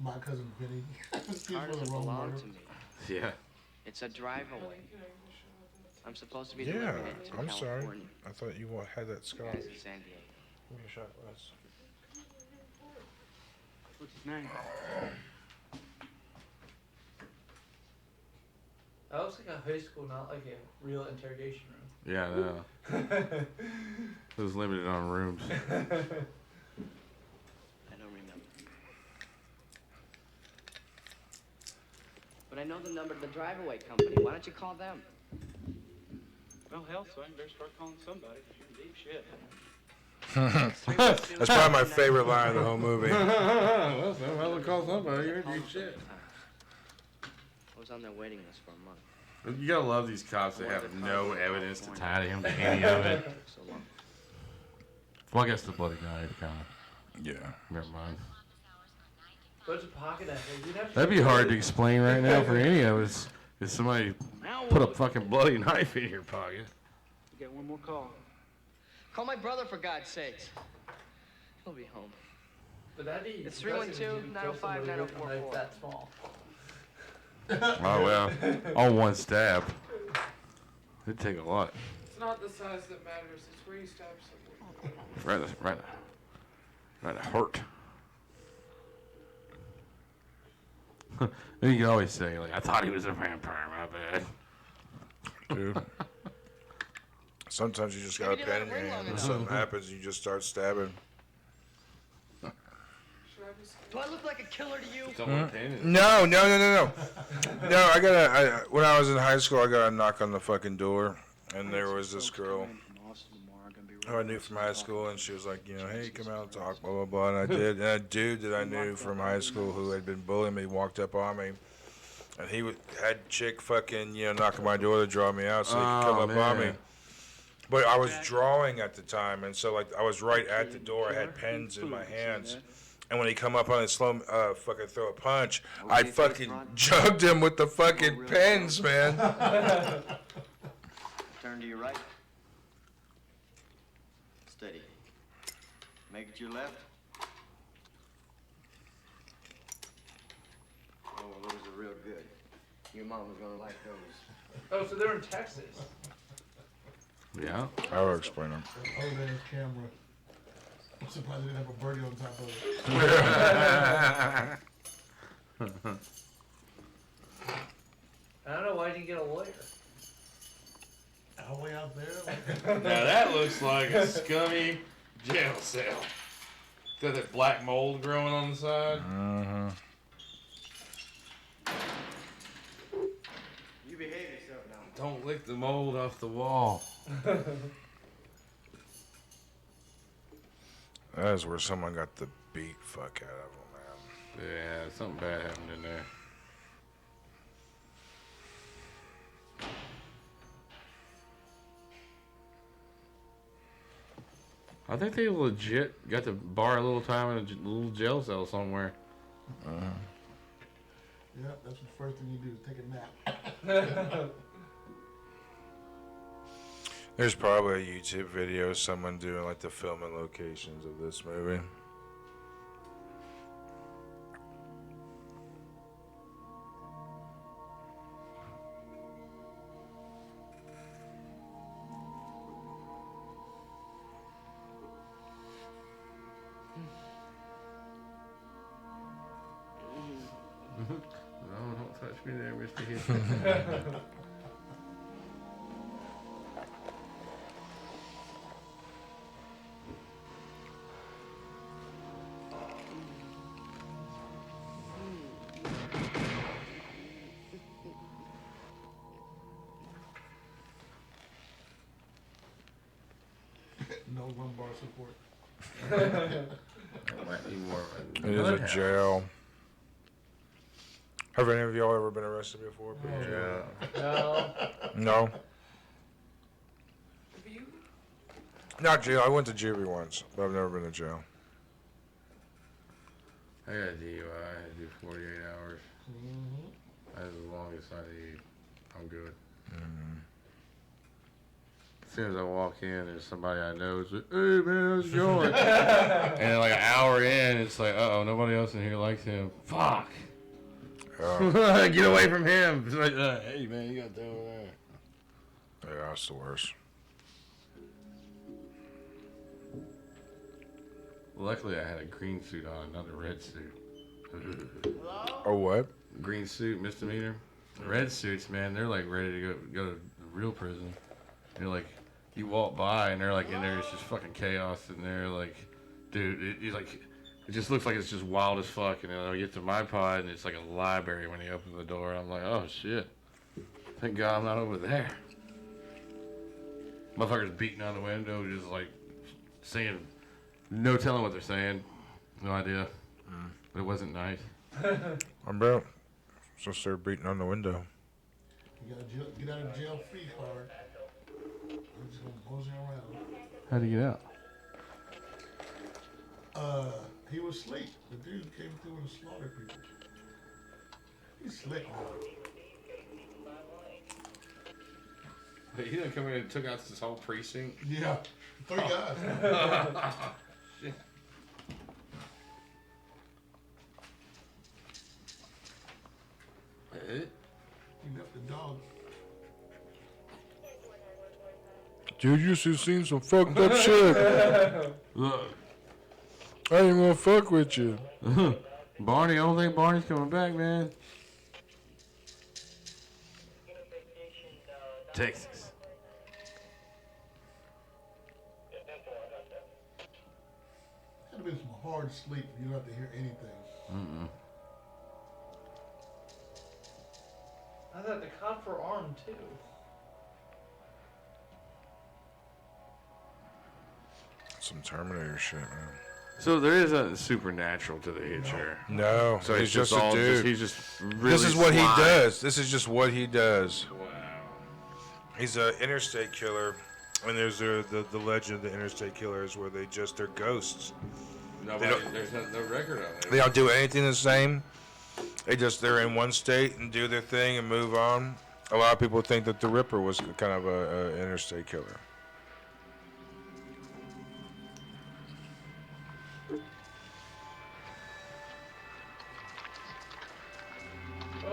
Speaker 3: My cousin Vinny. He's
Speaker 6: Car
Speaker 3: for the
Speaker 6: doesn't
Speaker 3: wrong
Speaker 6: belong
Speaker 3: murder.
Speaker 6: to me.
Speaker 1: Yeah.
Speaker 6: It's a drive away. I'm supposed to be
Speaker 2: Yeah,
Speaker 6: delivering it to
Speaker 2: I'm sorry.
Speaker 6: California.
Speaker 2: I thought you had that scar.
Speaker 6: Guys in San Diego.
Speaker 2: Give me a shot, Wes.
Speaker 10: What's his name?
Speaker 4: that looks like a high school, not like a real interrogation room.
Speaker 1: Yeah, I know. It was limited on rooms.
Speaker 6: I don't remember. But I know the number of the drive-away company. Why don't you call them?
Speaker 10: Well, hell, son, you better start calling somebody. You're in deep shit.
Speaker 2: That's probably my favorite line of the whole movie.
Speaker 1: Well, somebody call somebody. You're deep shit.
Speaker 6: I was on their waiting list for a month.
Speaker 1: You gotta love these cops that have no evidence to tie him to any of it.
Speaker 6: So long.
Speaker 1: Well, I guess the bloody knife kind of.
Speaker 2: Yeah.
Speaker 1: Never mind.
Speaker 4: But it's a pocket knife. Like, you'd have to
Speaker 1: That'd be hard to explain right now for any of us. If somebody
Speaker 10: Now
Speaker 1: put a
Speaker 10: what?
Speaker 1: fucking bloody knife in your pocket.
Speaker 10: You got one more call.
Speaker 6: Call my brother for God's sakes. He'll be home.
Speaker 4: But that'd be.
Speaker 6: It's
Speaker 4: impressive if
Speaker 6: 312
Speaker 4: you kill somebody with a
Speaker 6: 905
Speaker 4: knife that small.
Speaker 1: Oh well, on one stab. It'd take a lot.
Speaker 5: It's not the size that matters, it's where you stab someone.
Speaker 1: Right to hurt. You can always say like, I thought he was a vampire. My bad.
Speaker 2: Dude. Sometimes you just got a
Speaker 6: Maybe
Speaker 2: pen in
Speaker 6: you're
Speaker 2: your
Speaker 6: not
Speaker 2: hand
Speaker 6: ring
Speaker 2: and
Speaker 6: long
Speaker 2: something happens, you just start stabbing.
Speaker 5: Should I be scared?
Speaker 6: Do I look like a killer to you?
Speaker 2: No. No, when I was in high school, I got a knock on the fucking door, and there was this girl who I knew from high school, and she was like, you know, hey, come out and talk, blah, blah, blah, and I did. And a dude that I knew from high school who had been bullying me walked up on me, and he had chick fucking, you know, knocking my door to draw me out so he could come up on me. But I was drawing at the time, and so, like, I was right at the door. I had pens in my hands. And when he come up on and fucking throw a punch, I fucking jugged him with the fucking pens, man.
Speaker 7: Turn to your right. Steady. Make it your left. Oh, those are real good. Your mom was gonna like those.
Speaker 4: Oh, so they're in Texas.
Speaker 1: Yeah.
Speaker 2: I will explain them.
Speaker 3: Oh, there's camera. I'm surprised they didn't have a birdie on top of it.
Speaker 4: I don't know why you didn't get a lawyer.
Speaker 3: All the way out there.
Speaker 1: Now that looks like a scummy jail cell. Got that black mold growing on the side. Don't lick the mold off the wall.
Speaker 2: That is where someone got the beat fuck out of them, man.
Speaker 1: Yeah, something bad happened in there. I think they legit got to bar a little time in a little jail cell somewhere.
Speaker 3: Yeah, that's the first thing you do is take a nap.
Speaker 2: There's probably a YouTube video of someone doing like the filming locations of this movie.
Speaker 1: No, don't touch me there, Mr. Hitcher.
Speaker 3: No lumbar support.
Speaker 1: That might be more of a
Speaker 2: It is a
Speaker 1: nut house.
Speaker 2: jail. Have any of y'all ever been arrested before?
Speaker 1: Yeah.
Speaker 4: No.
Speaker 2: No?
Speaker 5: Have you?
Speaker 2: Not jail. I went to juvie once, but I've never been to jail.
Speaker 1: I got a DUI. I had to do 48 hours.
Speaker 3: Mm-hmm.
Speaker 1: That's the longest I need. I'm good. As soon as I walk in, there's somebody I know who's like, hey man, how's it going? And then like an hour in, it's like, uh-oh, nobody else in here likes him. Fuck. Get away from him. It's like, hey man, you got that over there.
Speaker 2: Yeah, that's the worst.
Speaker 1: Luckily, I had a green suit on, not a red suit.
Speaker 2: Oh, what?
Speaker 1: Green suit, misdemeanor. Red suits, man, they're like ready to go to real prison. They're like, you walk by and they're like in there, it's just fucking chaos in there. Like, dude, it just looks like it's just wild as fuck. And then I get to my pod and it's like a library when you open the door. I'm like, oh shit. Thank God I'm not over there. Motherfuckers beating on the window, just like saying, no telling what they're saying. No idea. But it wasn't nice.
Speaker 2: I bet. So start beating on the window.
Speaker 3: You got a get out of jail free card. I'm just gonna mosey around.
Speaker 1: How'd you get out?
Speaker 3: He was asleep. The dude came through and slaughtered people. He's slick, man.
Speaker 1: But he didn't come in and took out this whole precinct.
Speaker 3: Yeah, 3 guys.
Speaker 1: Shit.
Speaker 3: He left the dog.
Speaker 2: Dude, you should have seen some fucked up shit.
Speaker 1: Look.
Speaker 2: I ain't gonna fuck with you.
Speaker 1: Barney, I don't think Barney's coming back, man. Texas.
Speaker 3: Had been some hard sleep. You don't have to hear anything.
Speaker 4: I thought the cops were armed too.
Speaker 2: Some Terminator shit, man.
Speaker 1: So there is a supernatural to the Hitcher.
Speaker 2: No,
Speaker 1: So
Speaker 2: he's just a
Speaker 1: all
Speaker 2: dude.
Speaker 1: he's just really
Speaker 2: This is what
Speaker 1: sly.
Speaker 2: he does. This is just what he does.
Speaker 1: Wow.
Speaker 2: He's an interstate killer, and there's the legend of the interstate killers where they're ghosts.
Speaker 1: There's no record of it.
Speaker 2: They don't do anything the same. They're in one state and do their thing and move on. A lot of people think that the Ripper was kind of a interstate killer.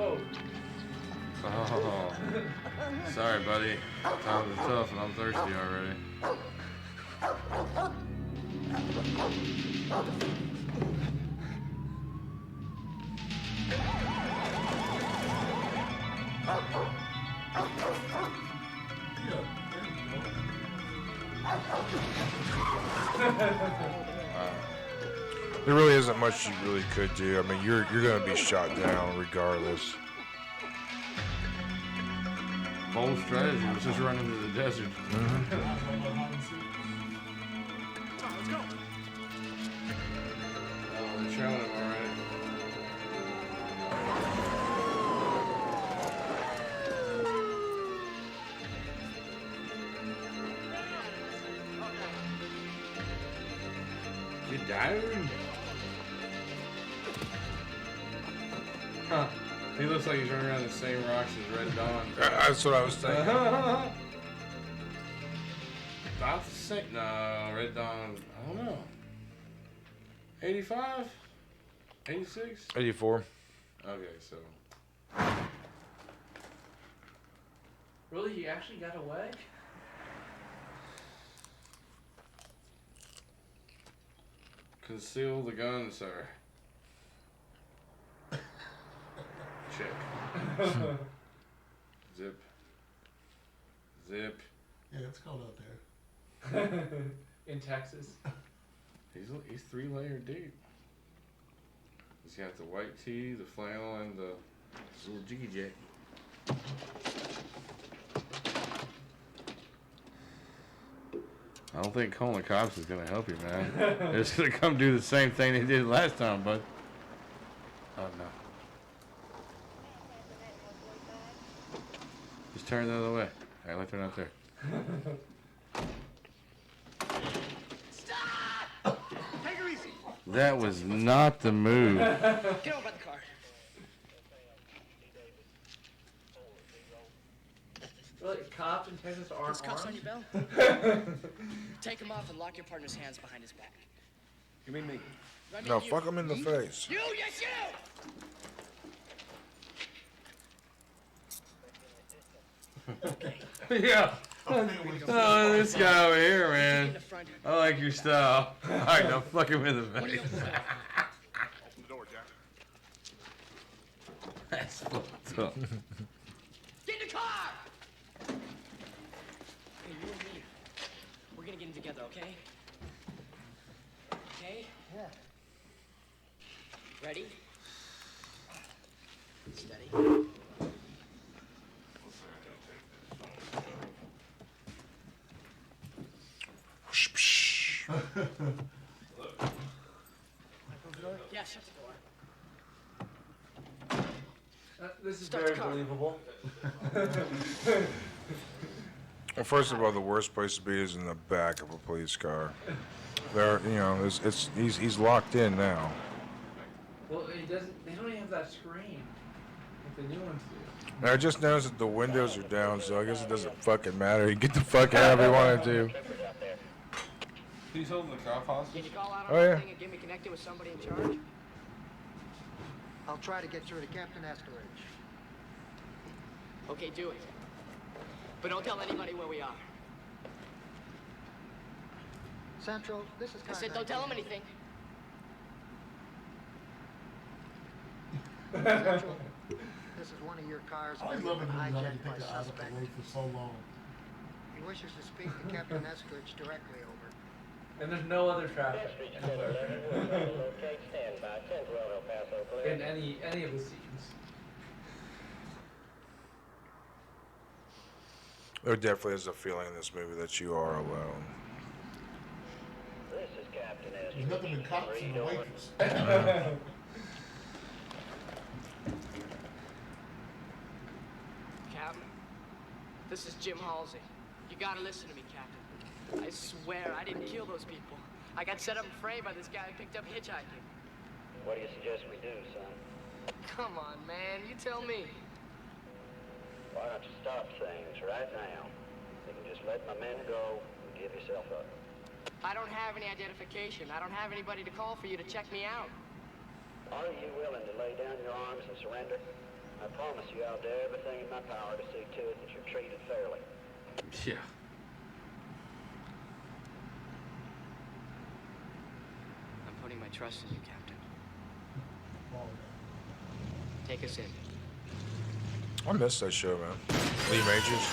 Speaker 4: Oh.
Speaker 1: Oh. Sorry, buddy. Times are tough and I'm thirsty already.
Speaker 2: There really isn't much you really could do. I mean, you're gonna be shot down regardless.
Speaker 1: Bold strategy. Let's just run into the desert.
Speaker 9: Let's go.
Speaker 1: Oh, they're trailing him already. You died? Huh. He looks like he's running around the same rocks as Red Dawn.
Speaker 2: That's what I was thinking.
Speaker 1: About the same. No, Red Dawn. I don't know. 85? 86?
Speaker 2: 84.
Speaker 1: Okay, so.
Speaker 4: Really, he actually got away?
Speaker 1: Conceal the gun, sir. Check. Zip. Zip.
Speaker 3: Yeah, it's cold out there.
Speaker 4: In Texas.
Speaker 1: He's 3-layer deep. He's got the white tee, the flannel, and the little jiggy jack. I don't think calling the cops is gonna help you, man. They're just gonna come do the same thing they did last time, bud. Oh no. Just turn the other way. Act like they're not there.
Speaker 9: Stop! Take her easy.
Speaker 1: That was not the move.
Speaker 6: Get over the car.
Speaker 4: Really, cops in Texas aren't
Speaker 6: Those cuffs on
Speaker 4: armed?
Speaker 6: your belt? Take them off and lock your partner's hands behind his back.
Speaker 9: You mean me?
Speaker 6: I mean
Speaker 2: No,
Speaker 6: you.
Speaker 2: fuck him in the face.
Speaker 6: You, yes, you!
Speaker 1: Yeah. Oh, this guy over here, man. I like your style. All right, now fuck him in the face.
Speaker 9: Open the door, Jack.
Speaker 1: That's fucked up.
Speaker 6: Get in the car! Hey, you and me. We're gonna get in together, okay? Okay? Yeah. Ready? Steady. Yeah, shut the door.
Speaker 4: This is
Speaker 6: Start
Speaker 4: very
Speaker 6: the car.
Speaker 4: believable.
Speaker 2: Well, first of all, the worst place to be is in the back of a police car. There, you know, he's locked in now.
Speaker 4: Well, it doesn't. They don't even have that screen like the new ones do.
Speaker 2: I just noticed that the windows are down, so I guess it doesn't fucking matter. You get the fuck out if you wanted to.
Speaker 1: He's holding the cop hostage?
Speaker 6: Can you call out on
Speaker 2: Oh,
Speaker 6: that
Speaker 2: yeah.
Speaker 6: thing and get me connected with somebody in charge?
Speaker 7: I'll try to get through to Captain Esteridge.
Speaker 6: Okay, do it. But don't tell anybody where we are.
Speaker 7: Central, this is
Speaker 6: I said don't tell them anything.
Speaker 7: Central, this is one of your cars.
Speaker 3: I always
Speaker 7: being
Speaker 3: love it when you
Speaker 7: hijacked by
Speaker 3: take the eyes off
Speaker 7: suspect.
Speaker 3: the road for so long.
Speaker 7: He wishes to speak to Captain Esteridge directly, over.
Speaker 4: And there's no other traffic in any of the scenes.
Speaker 2: There definitely is a feeling in this movie that you are alone.
Speaker 3: There's nothing in cops and the waitress.
Speaker 6: Captain, this is Jim Halsey. You gotta listen to me, Captain. I swear I didn't kill those people. I got set up and framed by this guy who picked up hitchhiking.
Speaker 11: What do you suggest we do, son?
Speaker 6: Come on, man, you tell me.
Speaker 11: Why don't you stop things right now? You can just let my men go and give yourself up.
Speaker 6: I don't have any identification. I don't have anybody to call for you to check me out.
Speaker 11: Are you willing to lay down your arms and surrender? I promise you I'll do everything in my power to see to it that you're treated fairly.
Speaker 1: Yeah.
Speaker 6: I'm putting my trust in you, Captain. Take us in.
Speaker 2: I miss that show, man. Lee Majors.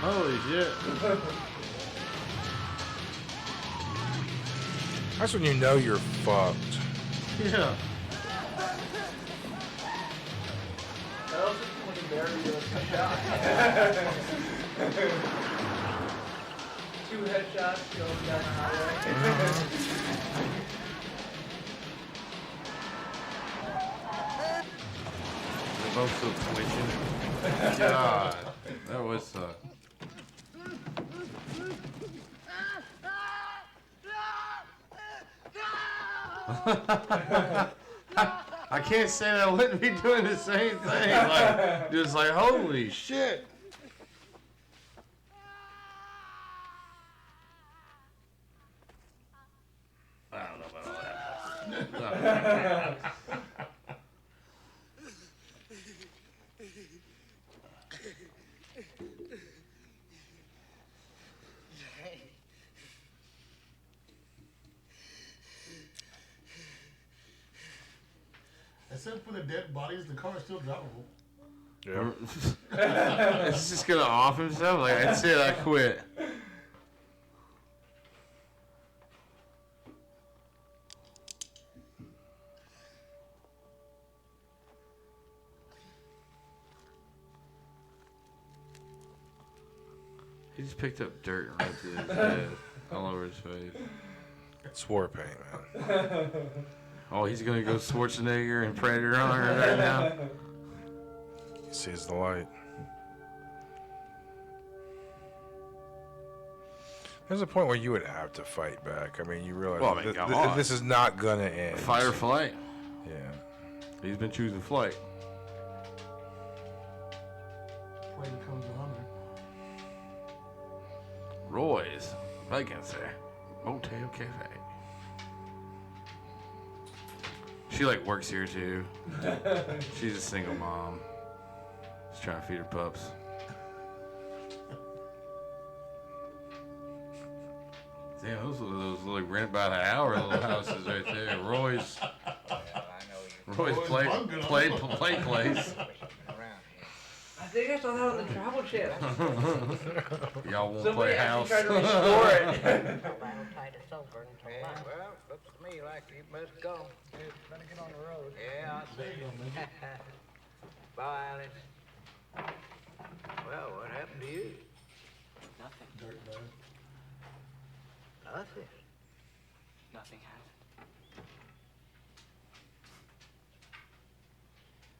Speaker 1: Holy shit.
Speaker 2: That's when you know you're fucked.
Speaker 1: Yeah.
Speaker 4: That also when you bury you a shot. 2 headshots going down the highway.
Speaker 1: They're both still twitching. God, that would suck. I can't say that I wouldn't be doing the same thing. Like, just like, holy shit. I don't know about all that.
Speaker 3: Except for the dead bodies, the car is still drivable.
Speaker 2: Yeah.
Speaker 1: It's just gonna off himself. Like, that's it. I quit. He just picked up dirt and rubbed it in his head, all over his face.
Speaker 2: It's war paint, man.
Speaker 1: Oh, he's gonna go Schwarzenegger and Predator on her right now.
Speaker 2: He sees the light. There's a point where you would have to fight back. I mean, you realize
Speaker 1: Well, I mean, come on.
Speaker 2: this is not gonna end.
Speaker 1: Fight or flight.
Speaker 2: Yeah.
Speaker 1: He's been choosing flight.
Speaker 3: Play becomes a hunter.
Speaker 1: Roy's Vacancy Motel Cafe. She like works here too. She's a single mom. She's trying to feed her pups. Damn, those are those like rent by the hour little houses right there. Roy's play place.
Speaker 4: I think I saw that on the Travel Channel.
Speaker 1: Y'all won't
Speaker 4: Somebody
Speaker 1: play house.
Speaker 4: actually tried to restore it.
Speaker 12: Well, looks to me like you must go. Better get on the road. Yeah, I'll see. Bye, Alice. Well, what happened to you?
Speaker 6: Nothing.
Speaker 12: Nothing.
Speaker 6: Nothing happened.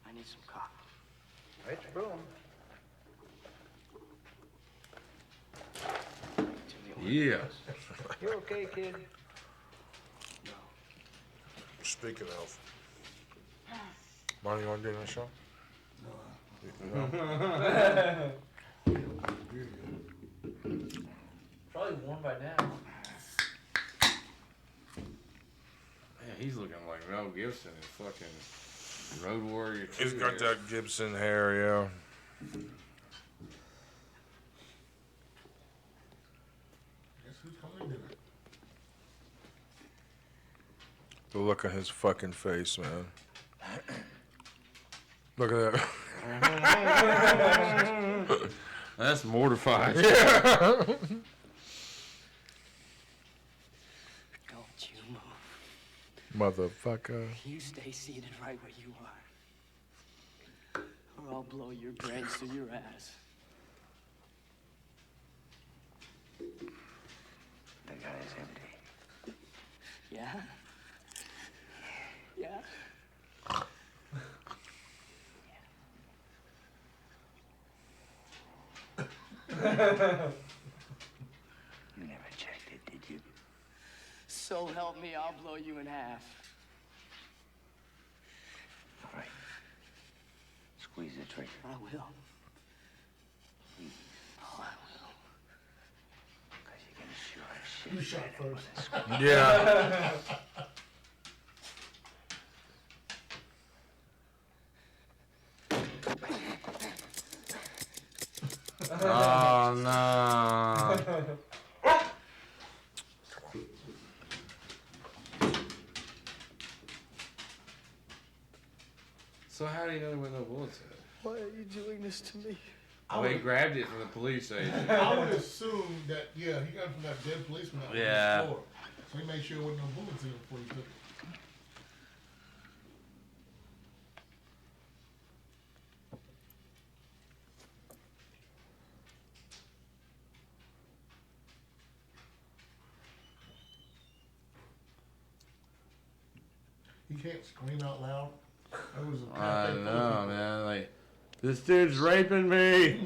Speaker 6: I need some coffee.
Speaker 12: It's broom.
Speaker 1: Yeah.
Speaker 12: You okay, kid?
Speaker 2: Speaking of, Marty, you want to do that show?
Speaker 4: Probably warm by now.
Speaker 1: Man, he's looking like Mel Gibson in fucking Road Warrior 2.
Speaker 2: He's got that Gibson hair, yeah.
Speaker 3: Guess who's coming to dinner?
Speaker 2: The look on his fucking face, man. Look at that.
Speaker 1: That's mortified.
Speaker 2: Yeah.
Speaker 6: Don't you move.
Speaker 2: Motherfucker.
Speaker 6: You stay seated right where you are. Or I'll blow your brains through your ass.
Speaker 12: The gun is empty.
Speaker 6: Yeah? Yeah?
Speaker 12: You never checked it, did you?
Speaker 6: So help me, I'll blow you in half.
Speaker 12: All right. Squeeze the trigger.
Speaker 6: I will.
Speaker 12: Please.
Speaker 6: Oh, I will.
Speaker 12: Because you can sure as shit.
Speaker 3: You shot first.
Speaker 2: Yeah.
Speaker 1: Oh no. So how do you know there were no bullets in it?
Speaker 6: Why are you doing this to me?
Speaker 1: Oh, he grabbed it from the police agent.
Speaker 3: I would assume that, yeah, he got it from that dead policeman out on
Speaker 1: Yeah.
Speaker 3: the floor. So he made sure there wasn't no bullets in it before he took it. He can't scream out loud. It was a
Speaker 1: I know, man. Like, this dude's raping me.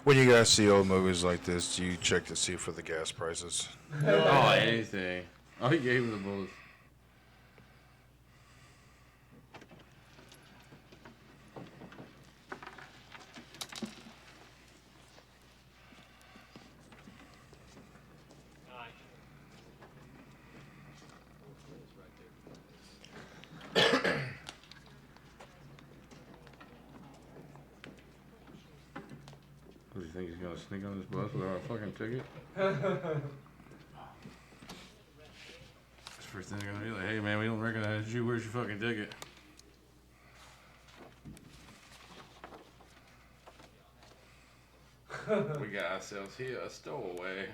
Speaker 2: When you guys see old movies like this, do you check to see for the gas prices?
Speaker 1: Oh, anything. Oh, he gave him the bullets. Does he think he's gonna sneak on this bus without a fucking ticket? That's the first thing they're gonna be like, hey man, we don't recognize you, where's your fucking ticket? We got ourselves here a stowaway.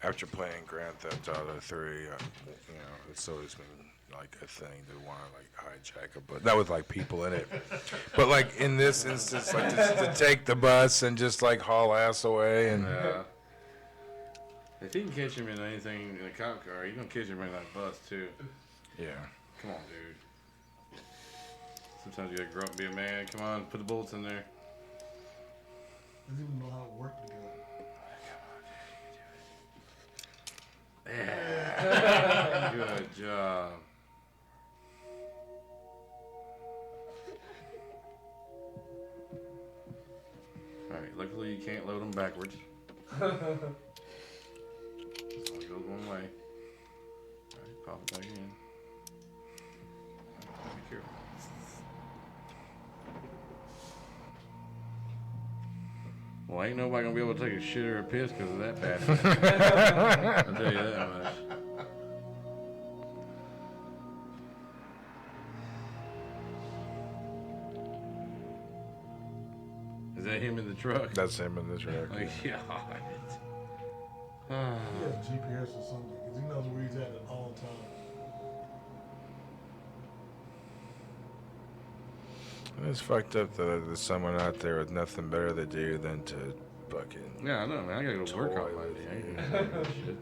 Speaker 2: After playing Grand Theft Auto 3, you know, it's always been like a thing to want to like hijack a bus. Not with like people in it, but like in this instance, like to take the bus and just like haul ass away. And
Speaker 1: if he can catch him in anything in a cop car, he gonna catch him in that bus too.
Speaker 2: Yeah.
Speaker 1: Come on, dude. Sometimes you gotta grow up and be a man. Come on, put the bullets in there.
Speaker 3: Doesn't even know how to work together.
Speaker 1: Yeah. Good job. Alright, luckily you can't load them backwards. It goes one way. Alright, pop it back in. Alright, be careful. Well, ain't nobody gonna be able to take a shit or a piss because of that bastard. I'll tell you that much. Is that him in the truck?
Speaker 2: That's him in the truck.
Speaker 1: Like, yeah.
Speaker 3: He has GPS or something because he knows where he's at all times.
Speaker 2: It's fucked up that there's someone out there with nothing better to do than to fucking.
Speaker 1: Yeah, I know, man. I gotta go to work on Monday. I ain't gonna do that shit.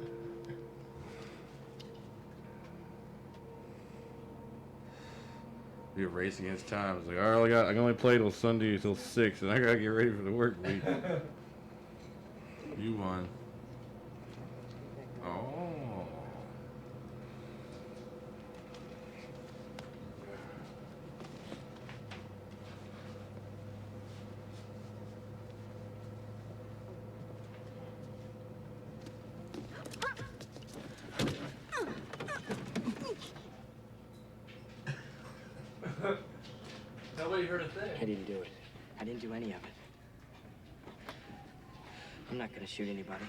Speaker 1: Be a race against time. It's like, all right, I can only play till Sunday till 6, and I gotta get ready for the work week. You won. Oh.
Speaker 4: Nobody heard a thing.
Speaker 13: I didn't do it. I didn't do any of it. I'm not gonna shoot anybody.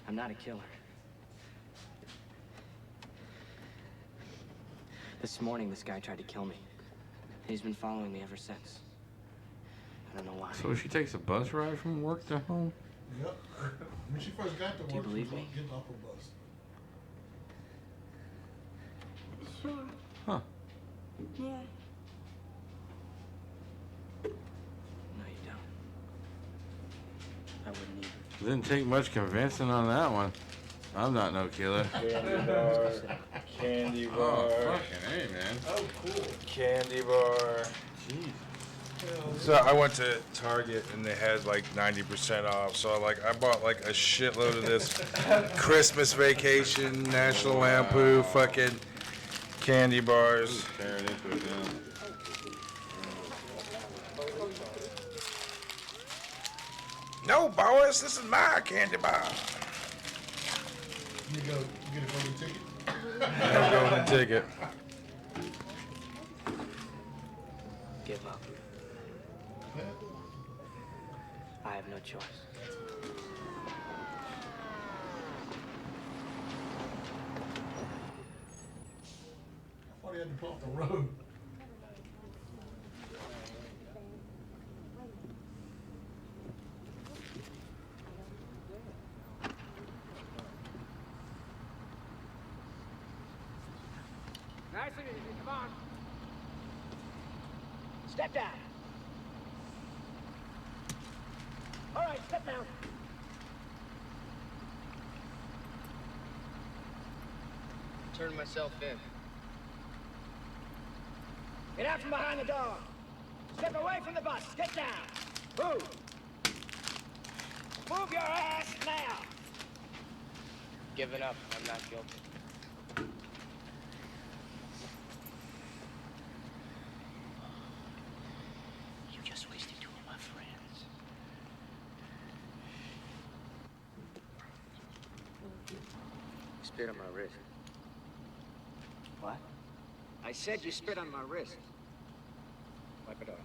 Speaker 13: I'm not a killer. This morning, this guy tried to kill me. He's been following me ever since. I don't know why.
Speaker 1: So she takes a bus ride from work to home?
Speaker 3: Yep. When she first got to work,
Speaker 13: Do you
Speaker 3: she was
Speaker 13: believe
Speaker 3: like
Speaker 13: me?
Speaker 3: getting off her bus.
Speaker 1: Huh.
Speaker 8: Yeah.
Speaker 13: No, you don't. I wouldn't either.
Speaker 1: Didn't take much convincing on that one. I'm not no killer.
Speaker 2: Candy bar. Candy bar.
Speaker 1: Oh, fucking hey, man.
Speaker 4: Oh, cool.
Speaker 2: Candy bar.
Speaker 1: Jeez.
Speaker 2: So I went to Target and they had like 90% off. So I bought like a shitload of this Christmas Vacation, National Lampoon, fucking candy bars.
Speaker 1: Tearing into it now.
Speaker 2: No, boys, this is my candy bar.
Speaker 3: You get a golden ticket.
Speaker 2: I'm going to ticket.
Speaker 13: Give up. I have no choice.
Speaker 3: I thought already had to pull off the road.
Speaker 9: Nice and easy, come on. Step down. All right, step down.
Speaker 13: Turn myself in.
Speaker 9: Get out from behind the door. Step away from the bus. Get down. Move. Move your ass now.
Speaker 13: Giving up. I'm not guilty. You just wasted 2 of my friends. Spit on my wrist.
Speaker 9: What? I said you spit on my wrist. Wipe it off.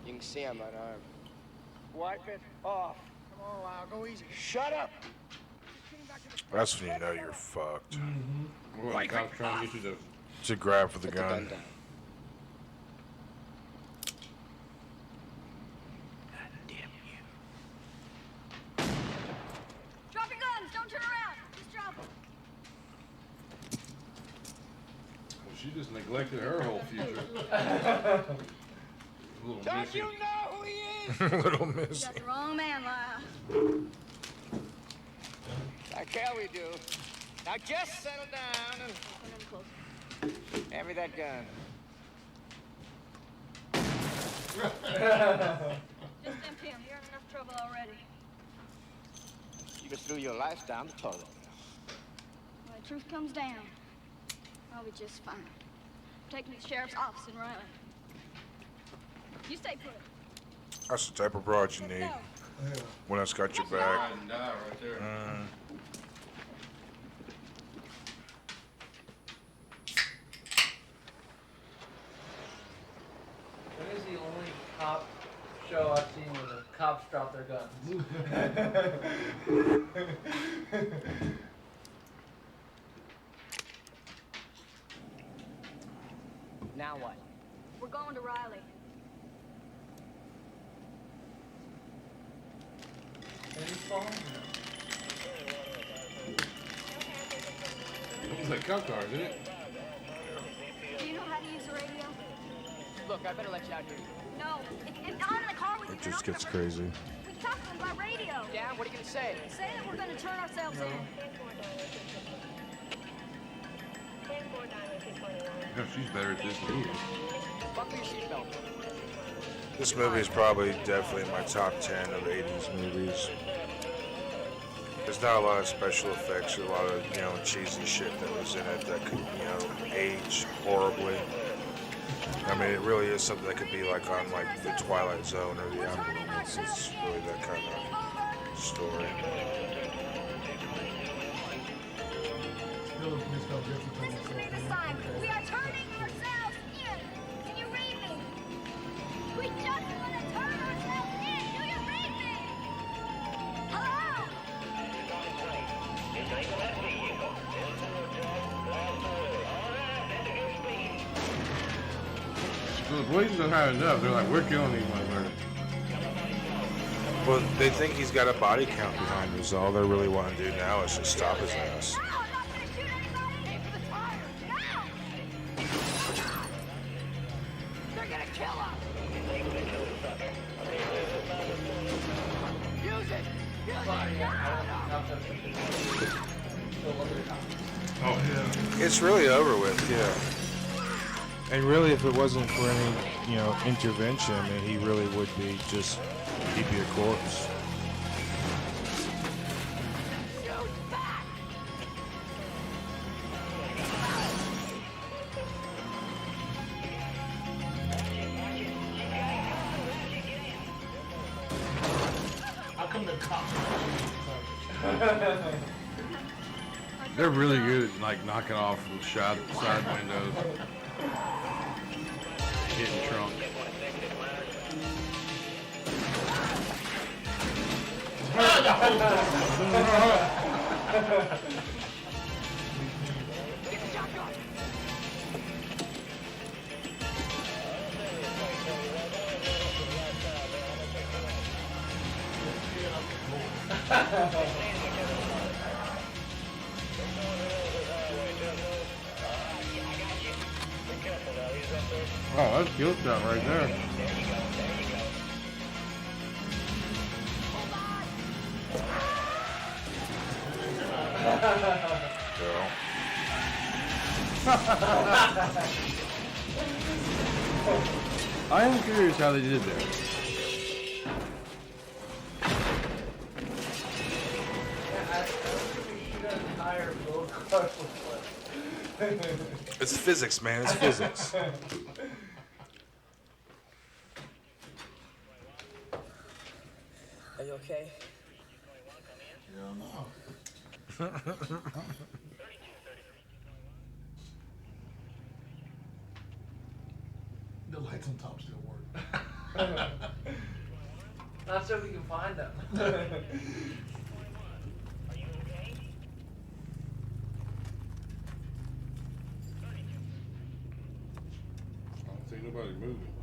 Speaker 13: You can see I'm unarmed.
Speaker 9: Wipe it off. Come on, Lyle, go easy. Shut up!
Speaker 2: That's when you know you're fucked.
Speaker 1: Well, the cop's trying to get you
Speaker 2: To grab for the
Speaker 13: Put the
Speaker 2: gun.
Speaker 13: gun down.
Speaker 8: Drop your guns. Don't turn around. Just drop them.
Speaker 1: Well, she just neglected her whole future. Little
Speaker 9: Don't
Speaker 1: missy.
Speaker 9: you know who he is?
Speaker 2: Little
Speaker 8: You
Speaker 2: miss.
Speaker 8: got the wrong man, Lyle.
Speaker 9: Like hell we do. Now just settle down and
Speaker 8: Come in closer.
Speaker 9: hand me that gun.
Speaker 8: Just empty him. You're in enough trouble already.
Speaker 9: You just threw your life down the toilet.
Speaker 8: When the truth comes down, I'll be just fine. I'm taking to the sheriff's office in Riley. You stay put.
Speaker 2: That's the type of broad you need. When it's got your back.
Speaker 1: Ride and die right there.
Speaker 4: That is the only cop show I've seen where the cops drop their guns.
Speaker 6: Now what?
Speaker 8: We're going to Riley.
Speaker 4: Any phone?
Speaker 1: It's like cop cars, isn't it?
Speaker 8: Do you know how to use the radio?
Speaker 6: Look, I better let you out here.
Speaker 8: No. If I'm in the car with you,
Speaker 2: It
Speaker 8: you're
Speaker 2: just
Speaker 8: not
Speaker 2: gets
Speaker 8: gonna
Speaker 2: crazy.
Speaker 8: We can talk to them by radio.
Speaker 6: Yeah, what are you gonna say?
Speaker 8: Say that we're gonna turn ourselves in.
Speaker 1: No, she's better at this than he is.
Speaker 6: Buckle your seatbelt.
Speaker 2: This movie is probably definitely in my top 10 of 80s movies. There's not a lot of special effects or a lot of, cheesy shit that was in it that could, age horribly. I mean, it really is something that could be like on like the Twilight Zone or the Outer Limits. It's really that kind of story.
Speaker 3: Still, police don't get to turn
Speaker 8: Listen to me this time. We are turning ourselves in. Can you read me? We just want to turn ourselves in. Do you read me? Hello?
Speaker 1: So the police don't have enough. They're like, we're killing these motherfuckers.
Speaker 2: Well, they think he's got a body count behind him, so all they really want to do now is just stop his ass.
Speaker 8: No, I'm not going to shoot anybody. Aim for the tire. No!
Speaker 9: They're gonna kill us! Use it!
Speaker 1: Oh, yeah.
Speaker 2: It's really over with, yeah. And really, if it wasn't for any, intervention, then he really would be just, he'd be a corpse.
Speaker 3: How come the cops?
Speaker 1: They're really good at like knocking off side windows, hitting trunk. Oh, that's kill shot right there. I am curious how they did that.
Speaker 2: It's physics, man. It's physics.
Speaker 13: Are you okay?
Speaker 3: Yeah, no. The lights on top still work.
Speaker 4: Not so we can find them.
Speaker 1: I don't see nobody moving.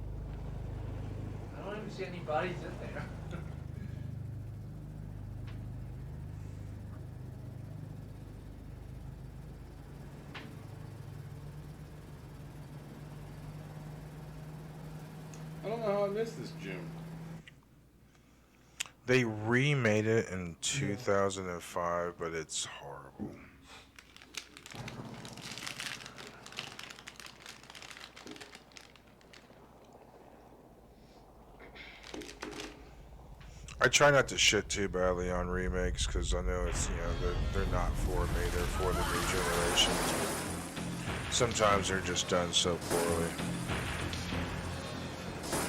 Speaker 4: I don't even see any bodies in there.
Speaker 1: I don't know how I missed this gym.
Speaker 2: They remade it in 2005, but it's horrible. I try not to shit too badly on remakes because I know it's, you know, they're not for me, they're for the new generations. Sometimes they're just done so poorly.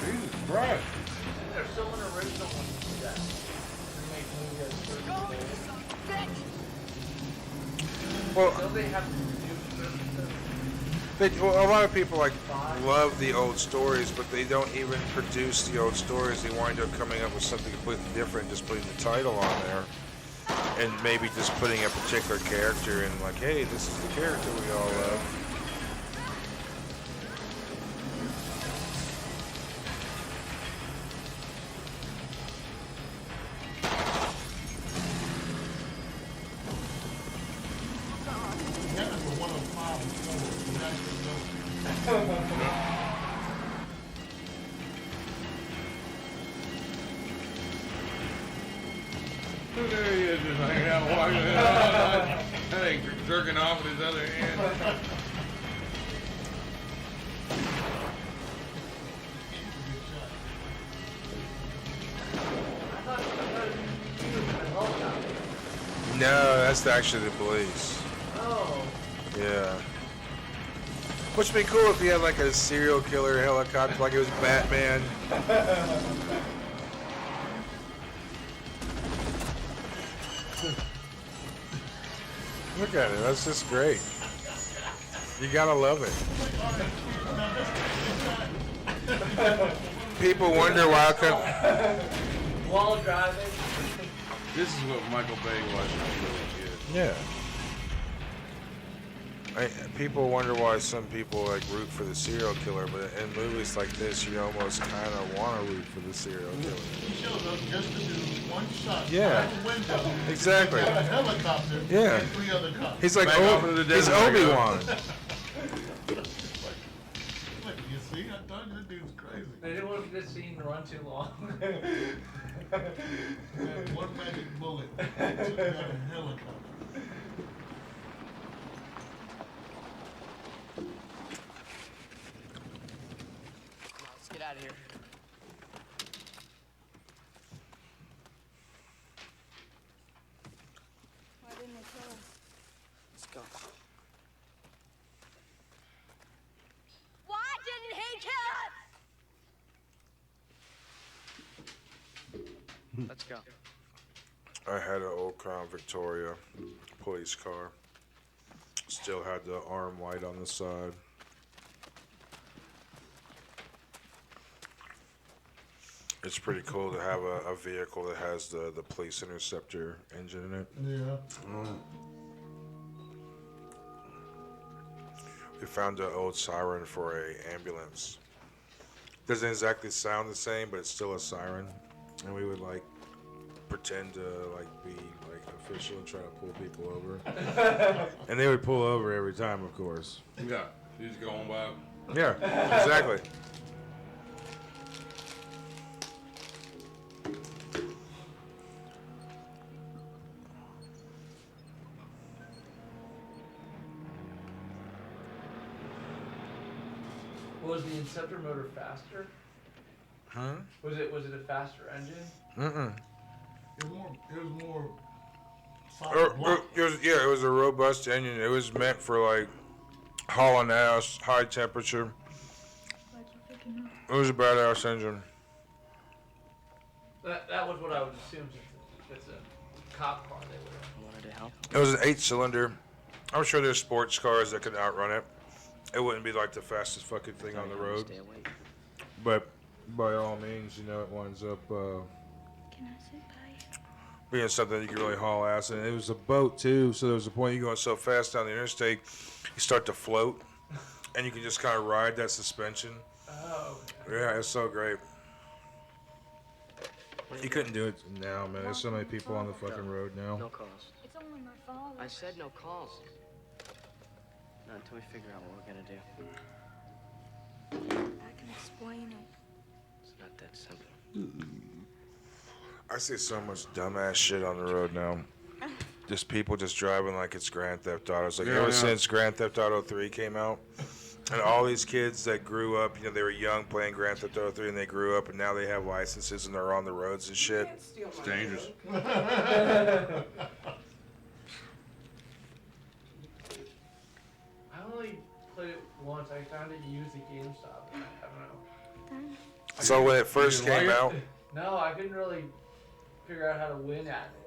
Speaker 1: Jesus Christ.
Speaker 4: There's still an original one to do that. Remake movie as
Speaker 2: Well,
Speaker 4: so they have to do
Speaker 2: a lot of people like love the old stories, but they don't even produce the old stories. They wind up coming up with something completely different, just putting the title on there, and maybe just putting a particular character in, like, hey, this is the character we all love.
Speaker 1: There he is, just hanging out, walking around. That ain't jerking off with his other hand.
Speaker 2: No, that's actually the police.
Speaker 4: Oh.
Speaker 2: Yeah. Which would be cool if he had like a serial killer helicopter, like it was Batman. Look at it, that's just great. You gotta love it. People wonder why I couldn't.
Speaker 4: While driving.
Speaker 1: This is what Michael Bay was when he was a kid.
Speaker 2: Yeah. People wonder why some people like root for the serial killer, but in movies like this, you almost kind of want to root for the serial killer.
Speaker 3: He shows up just to do one shot.
Speaker 2: Yeah.
Speaker 3: Out the window.
Speaker 2: Exactly.
Speaker 3: Got a helicopter.
Speaker 2: Yeah.
Speaker 3: And 3 other cops.
Speaker 2: He's like, he's
Speaker 1: desert,
Speaker 2: Obi-Wan.
Speaker 3: Look, you see, I told you this dude's crazy.
Speaker 4: They didn't want this scene to run too long.
Speaker 3: One magic bullet. Took out a helicopter.
Speaker 6: Let's get out of here.
Speaker 8: Why didn't they kill us?
Speaker 13: Let's go.
Speaker 8: Why didn't he kill us?
Speaker 6: Let's go.
Speaker 2: I had an old Crown Victoria police car. Still had the arm light on the side. It's pretty cool to have a vehicle that has the police interceptor engine in it.
Speaker 3: Yeah.
Speaker 2: We found an old siren for a ambulance. Doesn't exactly sound the same, but it's still a siren. And we would like pretend to like be like official and try to pull people over. And they would pull over every time, of course.
Speaker 1: Yeah, you just go on by.
Speaker 2: Yeah, exactly.
Speaker 4: Was the Inceptor motor faster?
Speaker 2: Huh?
Speaker 4: Was it a faster engine?
Speaker 2: Mm-mm.
Speaker 3: It was more solid block.
Speaker 2: It was a robust engine. It was meant for like hauling ass, high temperature. It was a badass engine.
Speaker 4: That was what I would assume. It's a cop car they were.
Speaker 13: Wanted to help.
Speaker 2: It was an 8-cylinder. I'm sure there's sports cars that could outrun it. It wouldn't be like the fastest fucking thing on the road.
Speaker 13: Stay awake.
Speaker 2: But by all means, you know, it winds up
Speaker 8: Can I sit by?
Speaker 2: being something you could really haul ass in. It was a boat too, so there was a point you're going so fast down the interstate, you start to float, and you can just kind of ride that suspension.
Speaker 4: Oh.
Speaker 2: Yeah, it's so great. You couldn't do it now, man. There's so many people on the fucking road now.
Speaker 13: No calls.
Speaker 8: It's only my father.
Speaker 13: I said no calls. Not until we figure out what we're gonna do.
Speaker 8: I can explain it.
Speaker 13: It's not that simple.
Speaker 2: I see so much dumbass shit on the road now. Just people just driving like it's Grand Theft Auto. It's like ever since Grand Theft Auto 3 came out, and all these kids that grew up, you know, they were young playing Grand Theft Auto 3, and they grew up, and now they have licenses and they're on the roads and shit.
Speaker 1: It's dangerous.
Speaker 4: I only played it once. I found it used at GameStop. I don't know.
Speaker 2: So when it first came out,
Speaker 4: No, I couldn't really figure out how to win at it.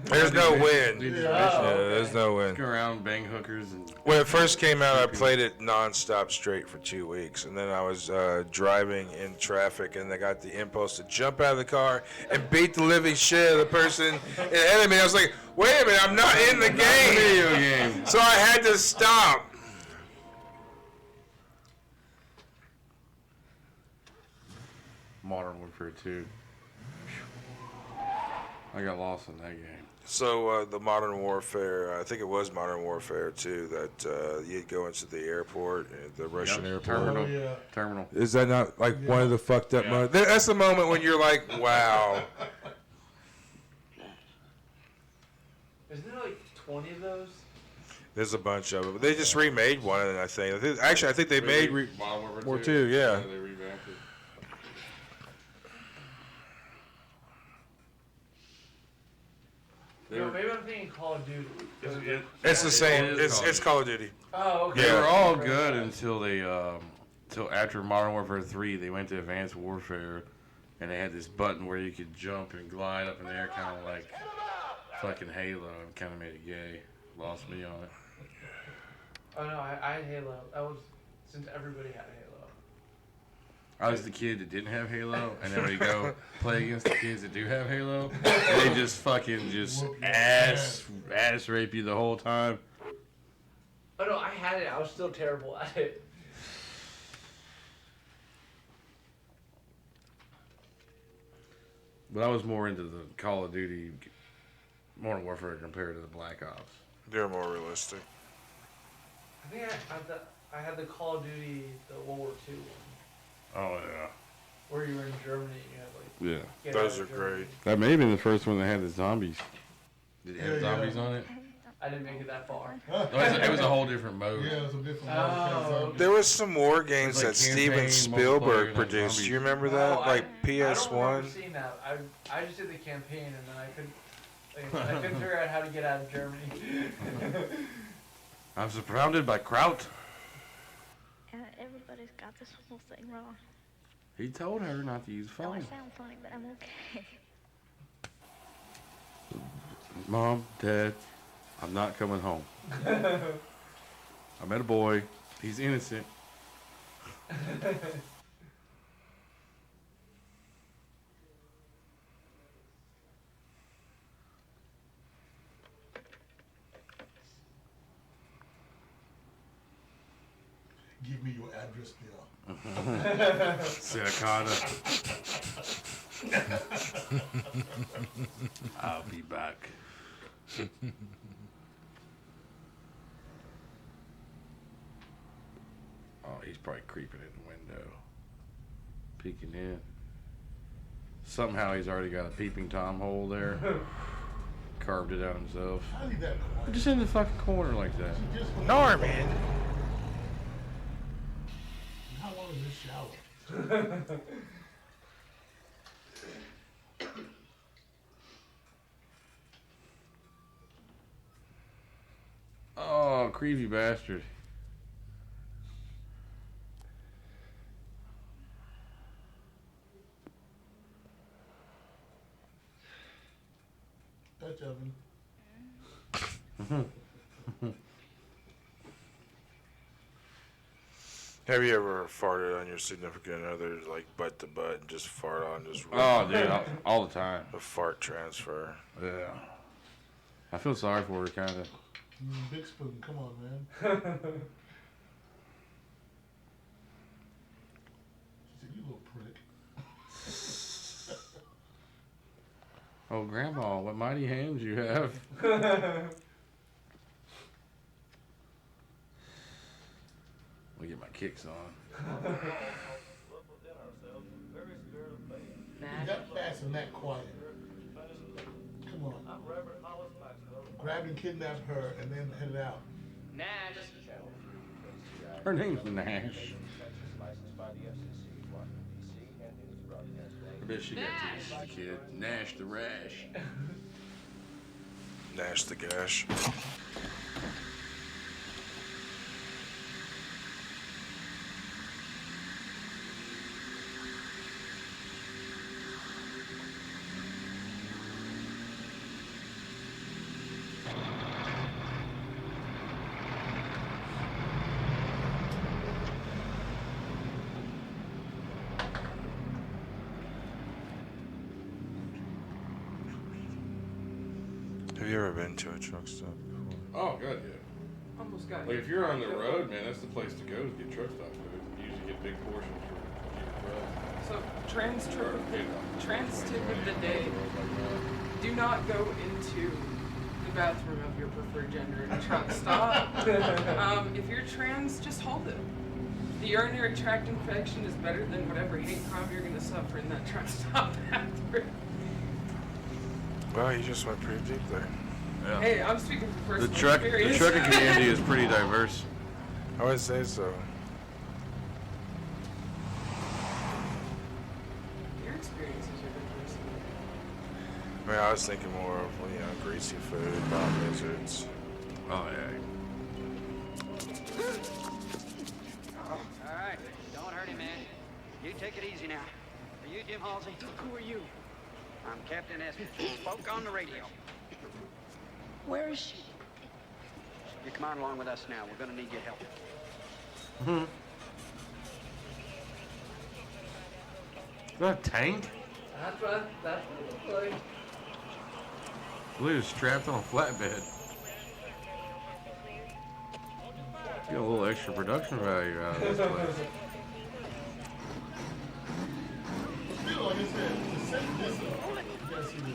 Speaker 2: there's no win.
Speaker 1: We just
Speaker 2: There's no win.
Speaker 1: go around, bang hookers, and
Speaker 2: When it first came out, I played it nonstop straight for 2 weeks, and then I was driving in traffic, and I got the impulse to jump out of the car and beat the living shit out of the person ahead of me. I was like, "Wait a minute, I'm not in the game."
Speaker 1: video game.
Speaker 2: So I had to stop.
Speaker 1: Modern Warfare 2. I got lost in that game.
Speaker 2: So the Modern Warfare, I think it was Modern Warfare 2, that you'd go into the airport, the Russian airport.
Speaker 1: Terminal.
Speaker 3: Oh, yeah.
Speaker 1: Terminal.
Speaker 2: Is that not like one of the fucked up moments? That's the moment when you're like, wow.
Speaker 4: Isn't there like 20 of those?
Speaker 2: There's a bunch of them. They just remade one of them, I think. Actually, I think they made
Speaker 1: Modern Warfare
Speaker 2: War 2, yeah.
Speaker 1: They revamped it.
Speaker 4: You know, maybe I'm thinking Call of Duty.
Speaker 2: It's the same.
Speaker 1: It is
Speaker 2: It's Call of Duty.
Speaker 4: Oh, okay.
Speaker 1: They were all good until they, until after Modern Warfare 3, they went to Advanced Warfare, and they had this button where you could jump and glide up in the air, kind of like fucking Halo, and kind of made it gay. Lost me on it.
Speaker 4: Oh no, I had Halo. That was since everybody had Halo.
Speaker 1: I was the kid that didn't have Halo, and then we go play against the kids that do have Halo, and they just fucking just ass rape you the whole time.
Speaker 4: Oh no, I had it. I was still terrible at it.
Speaker 1: But I was more into the Call of Duty Modern Warfare compared to the Black Ops.
Speaker 2: They're more realistic.
Speaker 4: I think I had the Call of Duty, the World War II one.
Speaker 1: Oh yeah.
Speaker 4: Where you were in Germany, you had like.
Speaker 1: Yeah.
Speaker 4: get
Speaker 2: Those
Speaker 4: out
Speaker 2: are
Speaker 4: of Germany.
Speaker 2: great.
Speaker 1: That may have been the first one that had the zombies. Did it have
Speaker 3: Yeah,
Speaker 1: zombies
Speaker 3: yeah.
Speaker 1: on it?
Speaker 4: I didn't make it that far.
Speaker 1: It was a whole different mode.
Speaker 3: Yeah, it was a different
Speaker 4: Oh.
Speaker 2: There was some war games
Speaker 1: like
Speaker 2: that Steven
Speaker 1: campaign,
Speaker 2: Spielberg
Speaker 1: multiplayer,
Speaker 2: produced.
Speaker 1: zombies.
Speaker 2: Do you remember
Speaker 4: Oh,
Speaker 2: that? Like
Speaker 4: I don't
Speaker 2: PS1?
Speaker 4: remember seeing that. I just did the campaign and then I couldn't figure out how to get out of Germany.
Speaker 1: I'm surrounded by kraut.
Speaker 8: Everybody's got this whole thing wrong.
Speaker 1: He told her not to use the
Speaker 8: Oh, I
Speaker 1: phone.
Speaker 8: sound funny, but I'm okay.
Speaker 1: Mom, Dad, I'm not coming home. I met a boy. He's innocent.
Speaker 3: Give me your address, Bill.
Speaker 1: Saracana. I'll be back. Oh, he's probably creeping in the window. Peeking in. Somehow he's already got a peeping Tom hole there. Carved it out himself.
Speaker 3: How did that quiet?
Speaker 1: Just in the fucking corner like that.
Speaker 2: Norman!
Speaker 3: How long is this shower?
Speaker 1: Oh, creepy bastard.
Speaker 3: Dutch oven.
Speaker 2: Have you ever farted on your significant other, like butt to butt, and just fart on just?
Speaker 1: Oh, dude, all the time.
Speaker 2: A fart transfer.
Speaker 1: Yeah. I feel sorry for her, kind of.
Speaker 3: Big spoon, come on, man. She said, "You little prick."
Speaker 1: Oh, Grandma, what mighty hands you have. Let me get my kicks on.
Speaker 3: That fast and that quiet. Come on. Grab and kidnap her and then head out.
Speaker 6: Nash.
Speaker 1: Her name's Nash. I bet she got teased as a kid. Nash the Rash.
Speaker 2: Nash the gash. Have you ever been to a truck stop before?
Speaker 1: Oh, good, yeah.
Speaker 5: Almost got
Speaker 1: Like,
Speaker 5: you.
Speaker 1: if you're on the road, man, that's the place to go to get truck stop food. You usually get big portions for cheap
Speaker 5: So, trans tip of the day, do not go into the bathroom of your preferred gender in a truck stop. If you're trans, just hold it. The urinary tract infection is better than whatever hate crime you're going to suffer in that truck stop bathroom.
Speaker 2: Well, you just went pretty deep there.
Speaker 1: Yeah.
Speaker 5: Hey, I'm speaking from personal
Speaker 1: The
Speaker 5: experience.
Speaker 1: trucking community is pretty diverse.
Speaker 2: I would say so.
Speaker 5: Your experiences are diverse.
Speaker 2: I mean, I was thinking more of, greasy food, bomb lizards.
Speaker 1: Oh, yeah.
Speaker 7: All right, don't hurt him, man. You take it easy now. Are you Jim Halsey?
Speaker 6: Who are you?
Speaker 7: I'm Captain Esmond. Spoke on the radio.
Speaker 6: Where is she?
Speaker 7: You come on along with us now. We're gonna need your help.
Speaker 1: Is that a tank?
Speaker 5: That's what it looks like.
Speaker 1: Blue's strapped on a flatbed. Get a little extra production value out of this place.
Speaker 3: Still, like I said, to set this up, you gotta see this.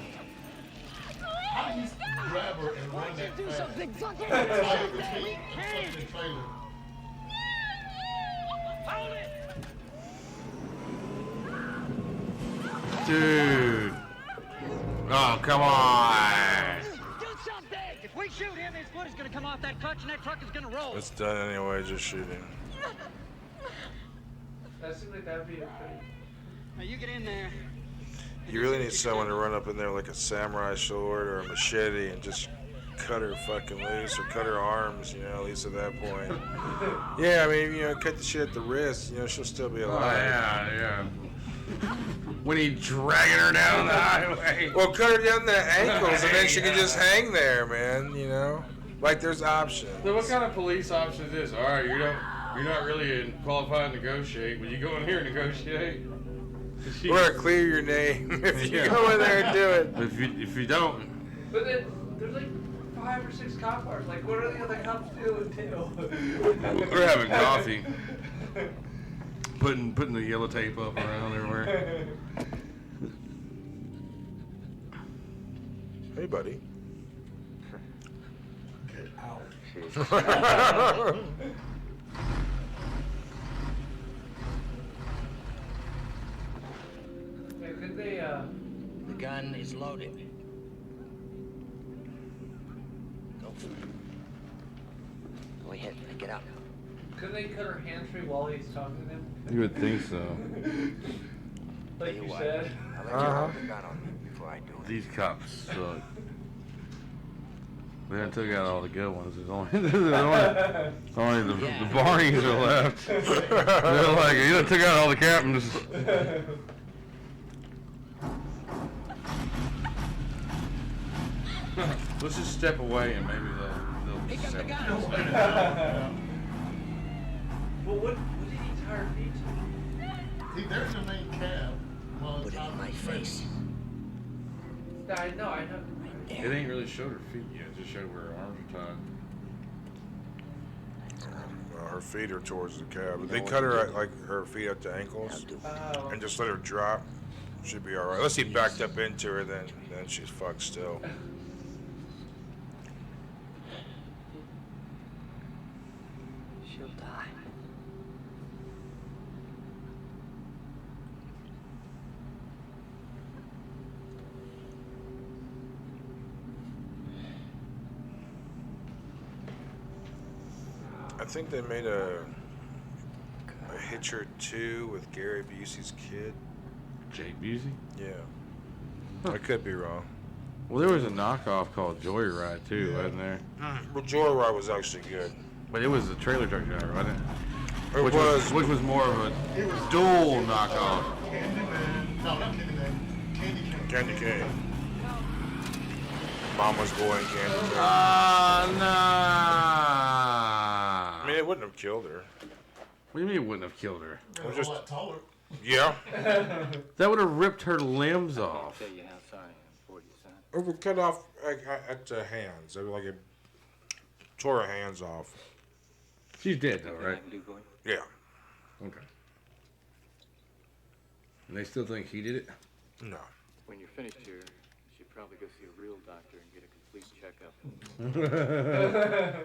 Speaker 3: How do you grab her and run that
Speaker 9: Do
Speaker 3: fast?
Speaker 9: something, fucking
Speaker 3: Tie her
Speaker 9: do
Speaker 3: between
Speaker 9: something.
Speaker 3: the fucking trailer.
Speaker 9: Hold it!
Speaker 1: Dude. Oh, come on.
Speaker 9: Do something! If we shoot him, his foot is gonna come off that clutch and that truck is gonna roll.
Speaker 2: It's done anyway, just shooting.
Speaker 5: That seems like that would be a pretty...
Speaker 7: Now you get in there.
Speaker 2: You really need someone to run up in there like a samurai sword or a machete and just cut her fucking loose or cut her arms, at least at that point. Yeah, I mean, cut the shit at the wrist, she'll still be
Speaker 1: Oh,
Speaker 2: alive.
Speaker 1: yeah. When he dragging her down the highway.
Speaker 2: Well, cut her down the ankles and then she can just hang there, man, Like, there's options.
Speaker 1: So what kind of police option is this? All right, you're not really qualified to negotiate, but you go in here and negotiate.
Speaker 2: We're gonna clear your name if you go in there and do it.
Speaker 1: If you don't,
Speaker 5: But then, there's like 5 or 6 cop cars. Like, what are the other cops doing too?
Speaker 1: we're having coffee. Putting the yellow tape up around everywhere.
Speaker 2: Hey, buddy.
Speaker 3: Get out.
Speaker 4: Yeah, could they,
Speaker 12: The gun is loaded. Go for it. Go ahead, pick it up.
Speaker 4: could they cut her hands free while he's talking to them?
Speaker 1: You would think so.
Speaker 4: Like you said.
Speaker 12: I'll let you hold the gun on me before I do it.
Speaker 1: These cops suck. They done took out all the good ones. There's only the Barneys are left. They're like, you done took out all the captains. Let's just step away and maybe they'll step away.
Speaker 4: Well, what did he tie her feet to?
Speaker 3: There's the main cab.
Speaker 12: Put it in my face.
Speaker 4: I know.
Speaker 1: It ain't really showed her feet yet. It just showed where her arms are tied.
Speaker 2: Her feet are towards the cab. They cut her at, like, her feet at the ankles and just let her drop. Should be all right. Unless he backed up into her, then she's fucked still.
Speaker 13: She'll die.
Speaker 2: I think they made a Hitcher 2 with Gary Busey's kid.
Speaker 1: Jake Busey?
Speaker 2: Yeah. I could be wrong.
Speaker 1: Well, there was a knockoff called Joyride too, wasn't there?
Speaker 2: Well, Joyride was actually good.
Speaker 1: But it was a trailer truck driver, wasn't it?
Speaker 2: It
Speaker 1: Which was more of a dual knockoff.
Speaker 3: Candyman. No, not Candyman. Candy Cane.
Speaker 2: Candy Cane. Mama's Boy and Candy Cane.
Speaker 1: Nah.
Speaker 2: I mean, it wouldn't have killed her.
Speaker 1: What do you mean it wouldn't have killed her?
Speaker 2: It was just
Speaker 3: A lot taller.
Speaker 2: Yeah.
Speaker 1: That would have ripped her limbs off.
Speaker 10: Tell you how sorry I am for you, son.
Speaker 2: It would cut off at the hands. It would like it tore her hands off.
Speaker 1: She's dead though, right?
Speaker 2: Yeah.
Speaker 1: Okay. And they still think he did it?
Speaker 2: No.
Speaker 10: When you're finished here, you should probably go see a real doctor and get a complete checkup.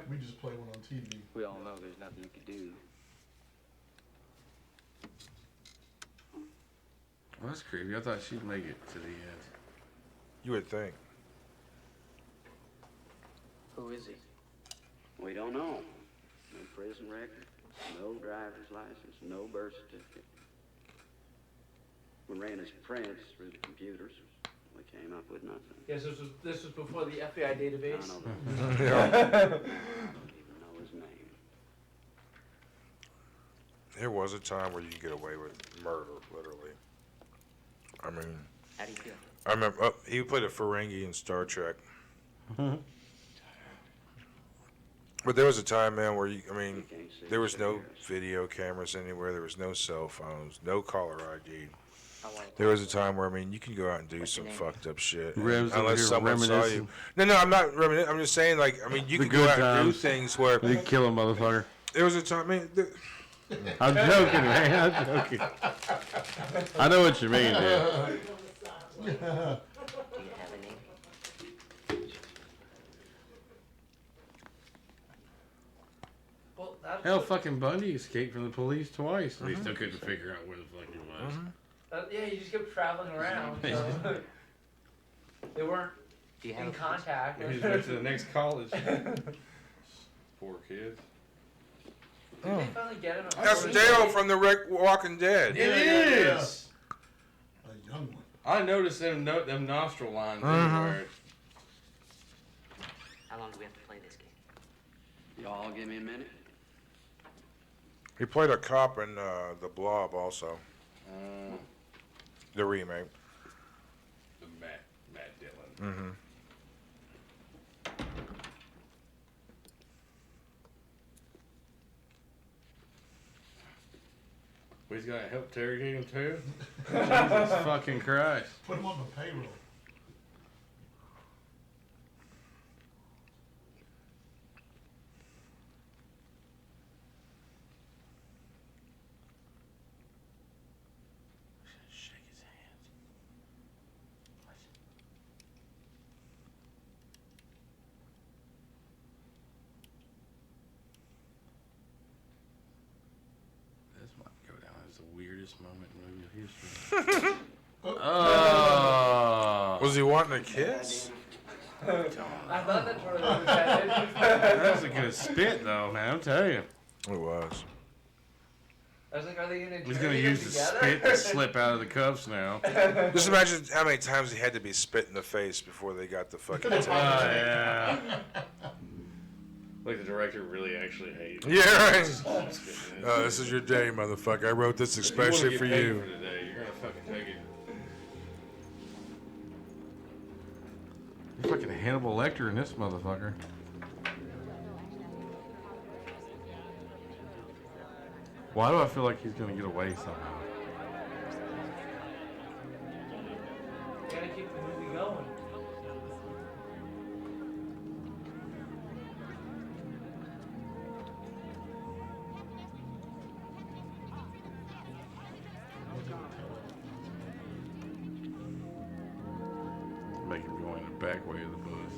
Speaker 3: We just play one on TV.
Speaker 10: We all know there's nothing you could do.
Speaker 1: Well, that's creepy. I thought she'd make it to the end.
Speaker 2: You would think.
Speaker 13: Who is he?
Speaker 11: We don't know. No prison record, no driver's license, no birth certificate. We ran his prints through the computers. We came up with nothing.
Speaker 4: Yes, this was before the FBI database.
Speaker 11: I know that. I don't even know his name.
Speaker 2: There was a time where you could get away with murder, literally. I mean,
Speaker 13: How do you feel?
Speaker 2: I remember he played a Ferengi in Star Trek. But there was a time, man, where there was no video cameras anywhere. There was no cell phones, no caller ID. There was a time where, you can go out and do some fucked up shit. Unless someone saw you. No, I'm not reminiscing. I'm just saying, you can go out and do things where...
Speaker 1: You kill a motherfucker.
Speaker 2: There was a time, man...
Speaker 1: I'm joking, man. I'm joking. I know what you mean, dude.
Speaker 13: Do you have a name?
Speaker 4: Well, that's
Speaker 1: Hell, fucking Bundy escaped from the police twice. They still couldn't figure out where the fuck he was.
Speaker 4: yeah, he just kept traveling around. So. They weren't in contact.
Speaker 1: He just went to the next college. Poor kids.
Speaker 4: Did they finally get him?
Speaker 2: That's Dale from the Walking Dead.
Speaker 1: It is.
Speaker 3: A young one.
Speaker 1: I noticed them nostril lines everywhere.
Speaker 13: How long do we have to play this game?
Speaker 11: Y'all give me a minute.
Speaker 2: He played a cop in The Blob also. The remake.
Speaker 1: Matt Dillon.
Speaker 2: Mm-hmm.
Speaker 1: He's got to help interrogate him too? Jesus fucking Christ.
Speaker 3: Put him on the payroll.
Speaker 1: Shake his hands. Greatest moment in movie history. Oh.
Speaker 2: Was he wanting a kiss?
Speaker 4: I thought that's where they were headed.
Speaker 1: That's a good spit, though, man. I'm telling you.
Speaker 2: It was.
Speaker 4: I was like, are they gonna?
Speaker 1: He's gonna use the spit to slip out of the cuffs now.
Speaker 2: Just imagine how many times he had to be spit in the face before they got the fucking.
Speaker 1: Yeah. Like the director really actually hated him.
Speaker 2: Yeah, right. This is your day, motherfucker. I wrote this especially for you.
Speaker 1: For today. You're gonna fucking take it. You're fucking Hannibal Lecter in this motherfucker. Why do I feel like he's gonna get away somehow?
Speaker 4: Gotta keep the movie going.
Speaker 1: Make him go in the back way of the bus.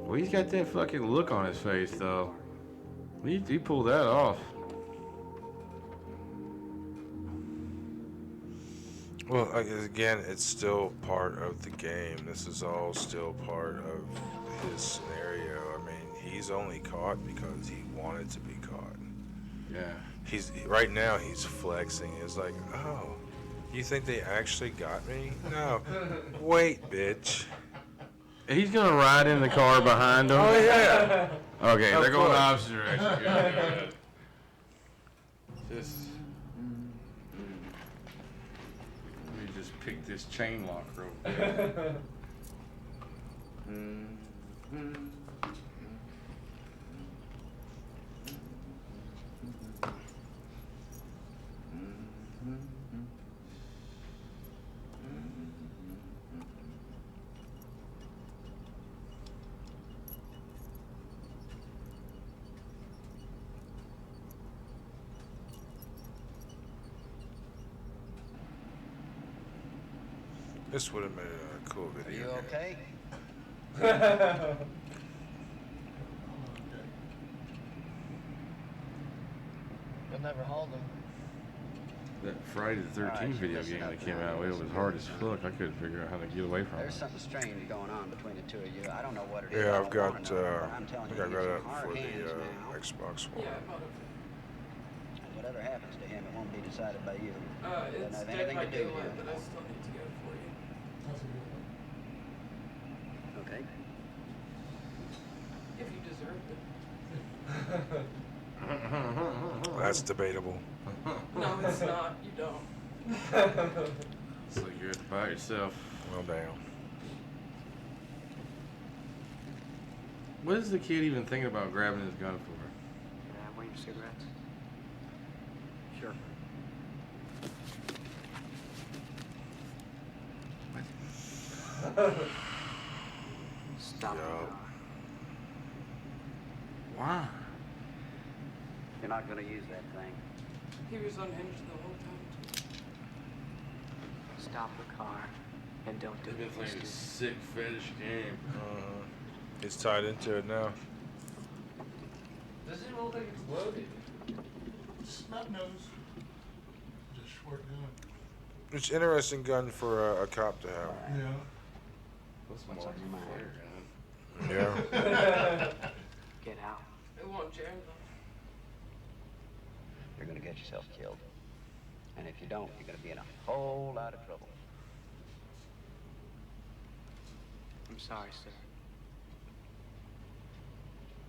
Speaker 1: Well, he's got that fucking look on his face, though. He pulled that off.
Speaker 2: Well, again, it's still part of the game. This is all still part of his scenario. I mean, he's only caught because he wanted to be caught.
Speaker 1: Yeah.
Speaker 2: Right now he's flexing. It's like, oh, you think they actually got me? No. Wait, bitch.
Speaker 1: He's gonna ride in the car behind him.
Speaker 2: Oh yeah.
Speaker 1: Okay,
Speaker 2: Of
Speaker 1: they're going
Speaker 2: course.
Speaker 1: opposite direction. Good. Just let me just pick this chain lock real quick.
Speaker 2: This would have made a cool
Speaker 12: Are
Speaker 2: video.
Speaker 12: you okay? You'll never hold them.
Speaker 1: That Friday the 13th
Speaker 12: Alright,
Speaker 1: video
Speaker 12: listen
Speaker 1: game
Speaker 12: up
Speaker 1: that came
Speaker 12: now.
Speaker 1: out, it was hard as fuck. I couldn't figure out how to get away from
Speaker 12: There's
Speaker 1: it.
Speaker 12: something strange going on between the two of you. I don't know what it is.
Speaker 2: Yeah,
Speaker 12: I
Speaker 2: I've
Speaker 12: don't
Speaker 2: got.
Speaker 12: wanna know, but I'm
Speaker 2: I
Speaker 12: telling
Speaker 2: think I
Speaker 12: you,
Speaker 2: got
Speaker 12: he's
Speaker 2: it
Speaker 12: in hard
Speaker 2: for
Speaker 12: hands
Speaker 2: the
Speaker 12: now.
Speaker 2: Xbox One.
Speaker 5: Yeah, about
Speaker 12: And whatever happens to him, it won't be decided by you. Doesn't
Speaker 5: it's
Speaker 12: have
Speaker 5: Dead
Speaker 12: anything
Speaker 5: by
Speaker 12: to do with
Speaker 5: Daylight,
Speaker 12: you.
Speaker 5: but I still need to go for you.
Speaker 3: That's a good one.
Speaker 12: Okay.
Speaker 5: If you deserve it.
Speaker 2: That's debatable.
Speaker 5: No, it's not. You don't.
Speaker 1: So you're by yourself.
Speaker 2: Well, damn.
Speaker 1: What is the kid even thinking about grabbing his gun for?
Speaker 13: Want your cigarettes? Sure. Stop.
Speaker 2: Yo.
Speaker 1: Why?
Speaker 12: You're not going to use that thing.
Speaker 5: He was unhinged the whole time.
Speaker 13: Stop the car and don't do
Speaker 1: He's been
Speaker 13: it.
Speaker 1: playing this sick fetish game.
Speaker 2: He's tied into it now.
Speaker 4: Doesn't it look like it's loaded?
Speaker 3: Snub nose. Just short gun.
Speaker 2: It's an interesting gun for a cop to have.
Speaker 3: Yeah.
Speaker 1: What's
Speaker 12: What's on your mind?
Speaker 2: Yeah.
Speaker 13: Get out.
Speaker 5: It won't jam though.
Speaker 12: You're going to get yourself killed. And if you don't, you're going to be in a whole lot of trouble.
Speaker 13: I'm sorry, sir.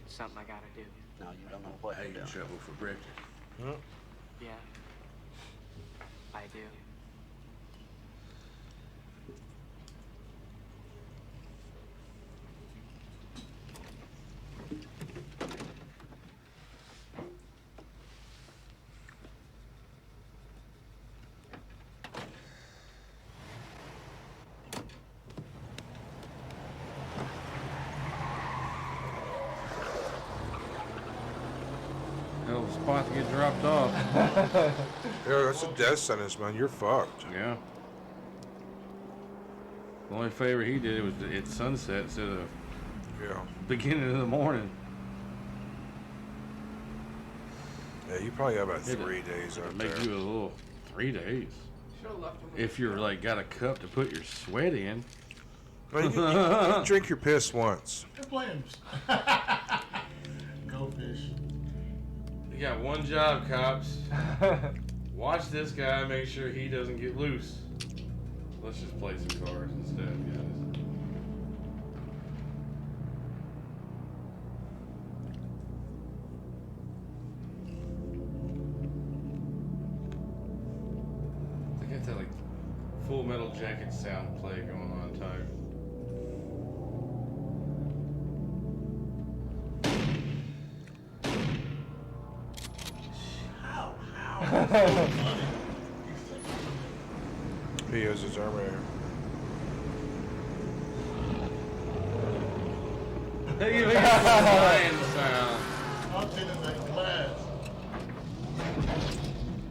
Speaker 13: It's something I gotta do.
Speaker 12: Now, you don't know what
Speaker 1: I
Speaker 12: to
Speaker 1: eat
Speaker 12: do.
Speaker 1: trouble for breakfast.
Speaker 13: Yeah. I do.
Speaker 1: Hell of a spot to get dropped off.
Speaker 2: Yeah, that's a death sentence, man. You're fucked.
Speaker 1: Yeah. The only favor he did was at sunset instead of beginning of the morning.
Speaker 2: Yeah, you probably got about 3 days out there.
Speaker 1: Make you a little 3 days.
Speaker 5: Should've left him.
Speaker 1: If you're like got a cup to put your sweat in.
Speaker 2: Well, you can drink your piss once.
Speaker 3: They're playing. Go fish.
Speaker 1: You got one job, cops. Watch this guy, make sure he doesn't get loose. Let's just play some cards instead, guys. They got that like Full Metal Jacket sound play going on type.
Speaker 2: He is his Terminator.
Speaker 1: Look at the lion sound.
Speaker 3: I'm taking that glass.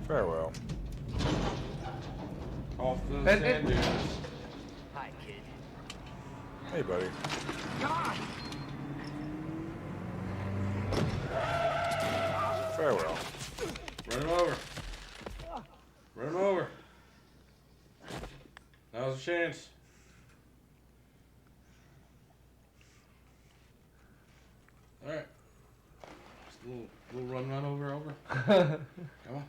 Speaker 2: Farewell.
Speaker 1: Off the sand dunes.
Speaker 6: Hi, kid.
Speaker 2: Hey, buddy.
Speaker 9: God!
Speaker 2: Farewell.
Speaker 1: Run him over. Run him over. Now's a chance. All right. Just a little run over. Come on.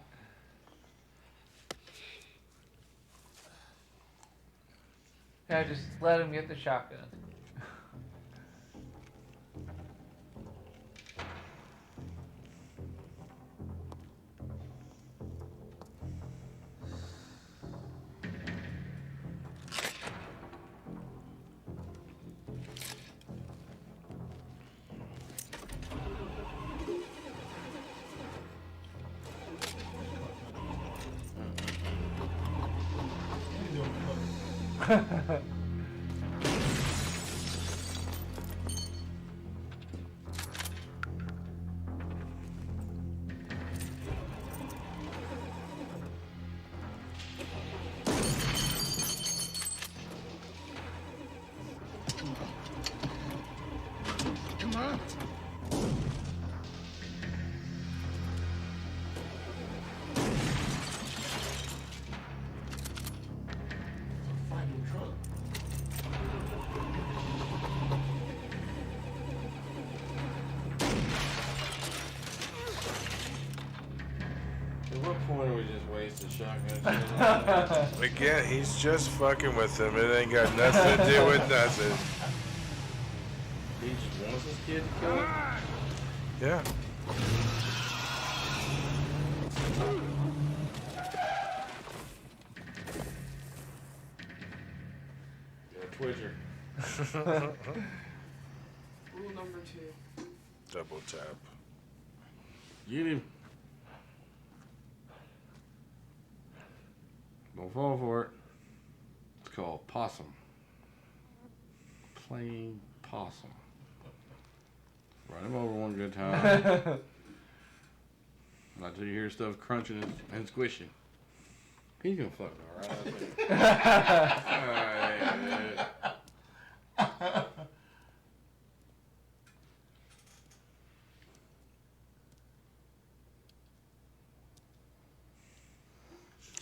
Speaker 4: Yeah, just let him get the shotgun.
Speaker 9: Come on.
Speaker 3: Find your truck.
Speaker 1: At what point are we just wasting shotguns?
Speaker 2: Again, he's just fucking with him. It ain't got nothing to do with nothing.
Speaker 1: He just wants his kid to kill him?
Speaker 2: Yeah.
Speaker 1: You're a twitcher.
Speaker 5: Rule number 2.
Speaker 2: Double tap.
Speaker 1: Get him. Don't fall for it. It's called possum. Plain possum. Run him over one good time. Not till you hear stuff crunching and squishing. He's gonna fucking alright.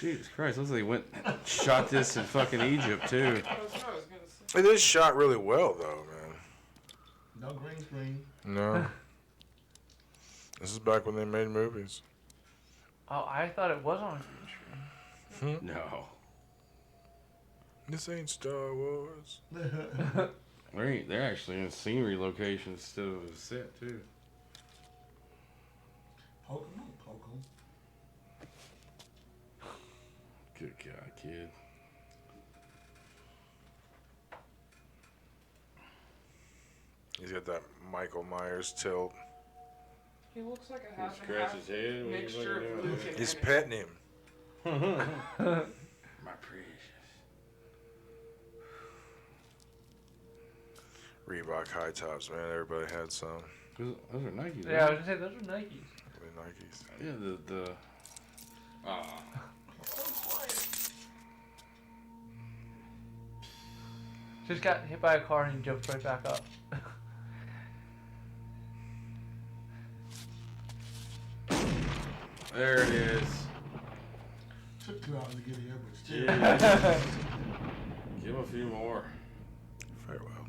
Speaker 1: Jesus Christ, looks like they went and shot this in fucking Egypt too.
Speaker 2: It is shot really well though, man.
Speaker 3: No green screen.
Speaker 2: No. This is back when they made movies.
Speaker 4: Oh, I thought it was on green screen.
Speaker 1: No.
Speaker 2: This ain't Star Wars.
Speaker 1: They're actually in scenery locations instead of a set too.
Speaker 3: Poke 'em, poke 'em.
Speaker 1: Good God, kid.
Speaker 2: He's got that Michael Myers tilt.
Speaker 5: He looks like a half and
Speaker 1: Scratch
Speaker 5: half
Speaker 1: his head. What are you
Speaker 5: mixture of
Speaker 1: looking
Speaker 5: Luke
Speaker 1: at?
Speaker 5: and
Speaker 2: He's
Speaker 5: Anakin.
Speaker 2: petting him.
Speaker 1: My precious.
Speaker 2: Reebok high tops, man. Everybody had some.
Speaker 1: Those are Nikes.
Speaker 4: Yeah, I was gonna say those are Nikes.
Speaker 2: Nikes.
Speaker 1: Yeah, the. Ah.
Speaker 4: Just got hit by a car and jumped right back up.
Speaker 1: There it is.
Speaker 3: Took 2 hours to get here, but still.
Speaker 1: Yeah. Give him a few more.
Speaker 2: Farewell.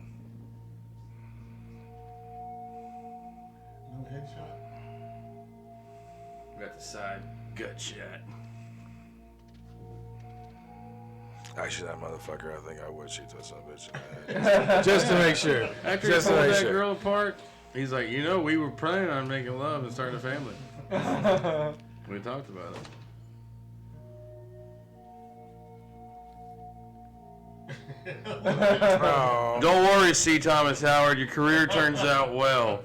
Speaker 3: No headshot.
Speaker 1: We got the side gut shot.
Speaker 2: Actually, that motherfucker, I think I would shoot that son of a bitch in the head. Just to make sure.
Speaker 1: After
Speaker 2: Just
Speaker 1: he
Speaker 2: to
Speaker 1: pulled
Speaker 2: make
Speaker 1: that
Speaker 2: sure.
Speaker 1: girl apart, he's like, you know, we were planning on making love and starting a family. We talked about it.
Speaker 2: Oh.
Speaker 1: Don't worry, C. Thomas Howard. Your career turns out well.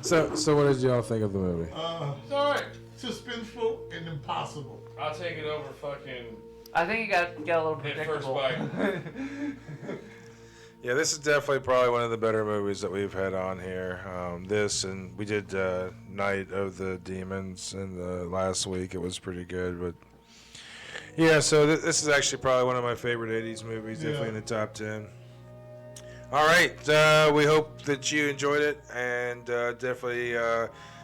Speaker 2: So what did y'all think of the movie?
Speaker 3: It's alright. Suspenseful and impossible.
Speaker 1: I'll take it over fucking.
Speaker 4: I think it got a little
Speaker 1: Hit first
Speaker 4: predictable.
Speaker 1: bite.
Speaker 2: Yeah, this is definitely probably one of the better movies that we've had on here. This, and we did Night of the Demons in the last week. It was pretty good, but yeah. So this is actually probably one of my favorite '80s movies. Definitely in the top 10. All right, we hope that you enjoyed it, and definitely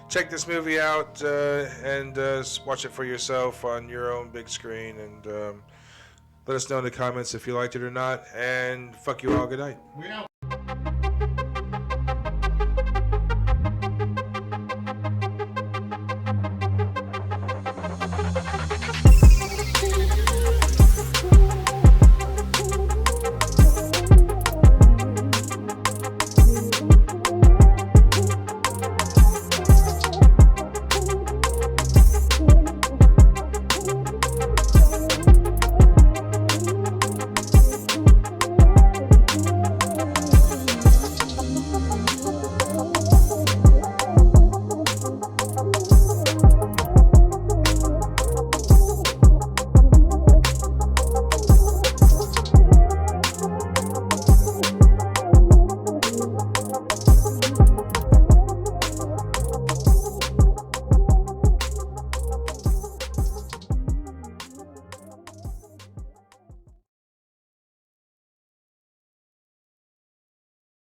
Speaker 2: check this movie out and watch it for yourself on your own big screen, and let us know in the comments if you liked it or not. And fuck you all. Good night.
Speaker 3: We out.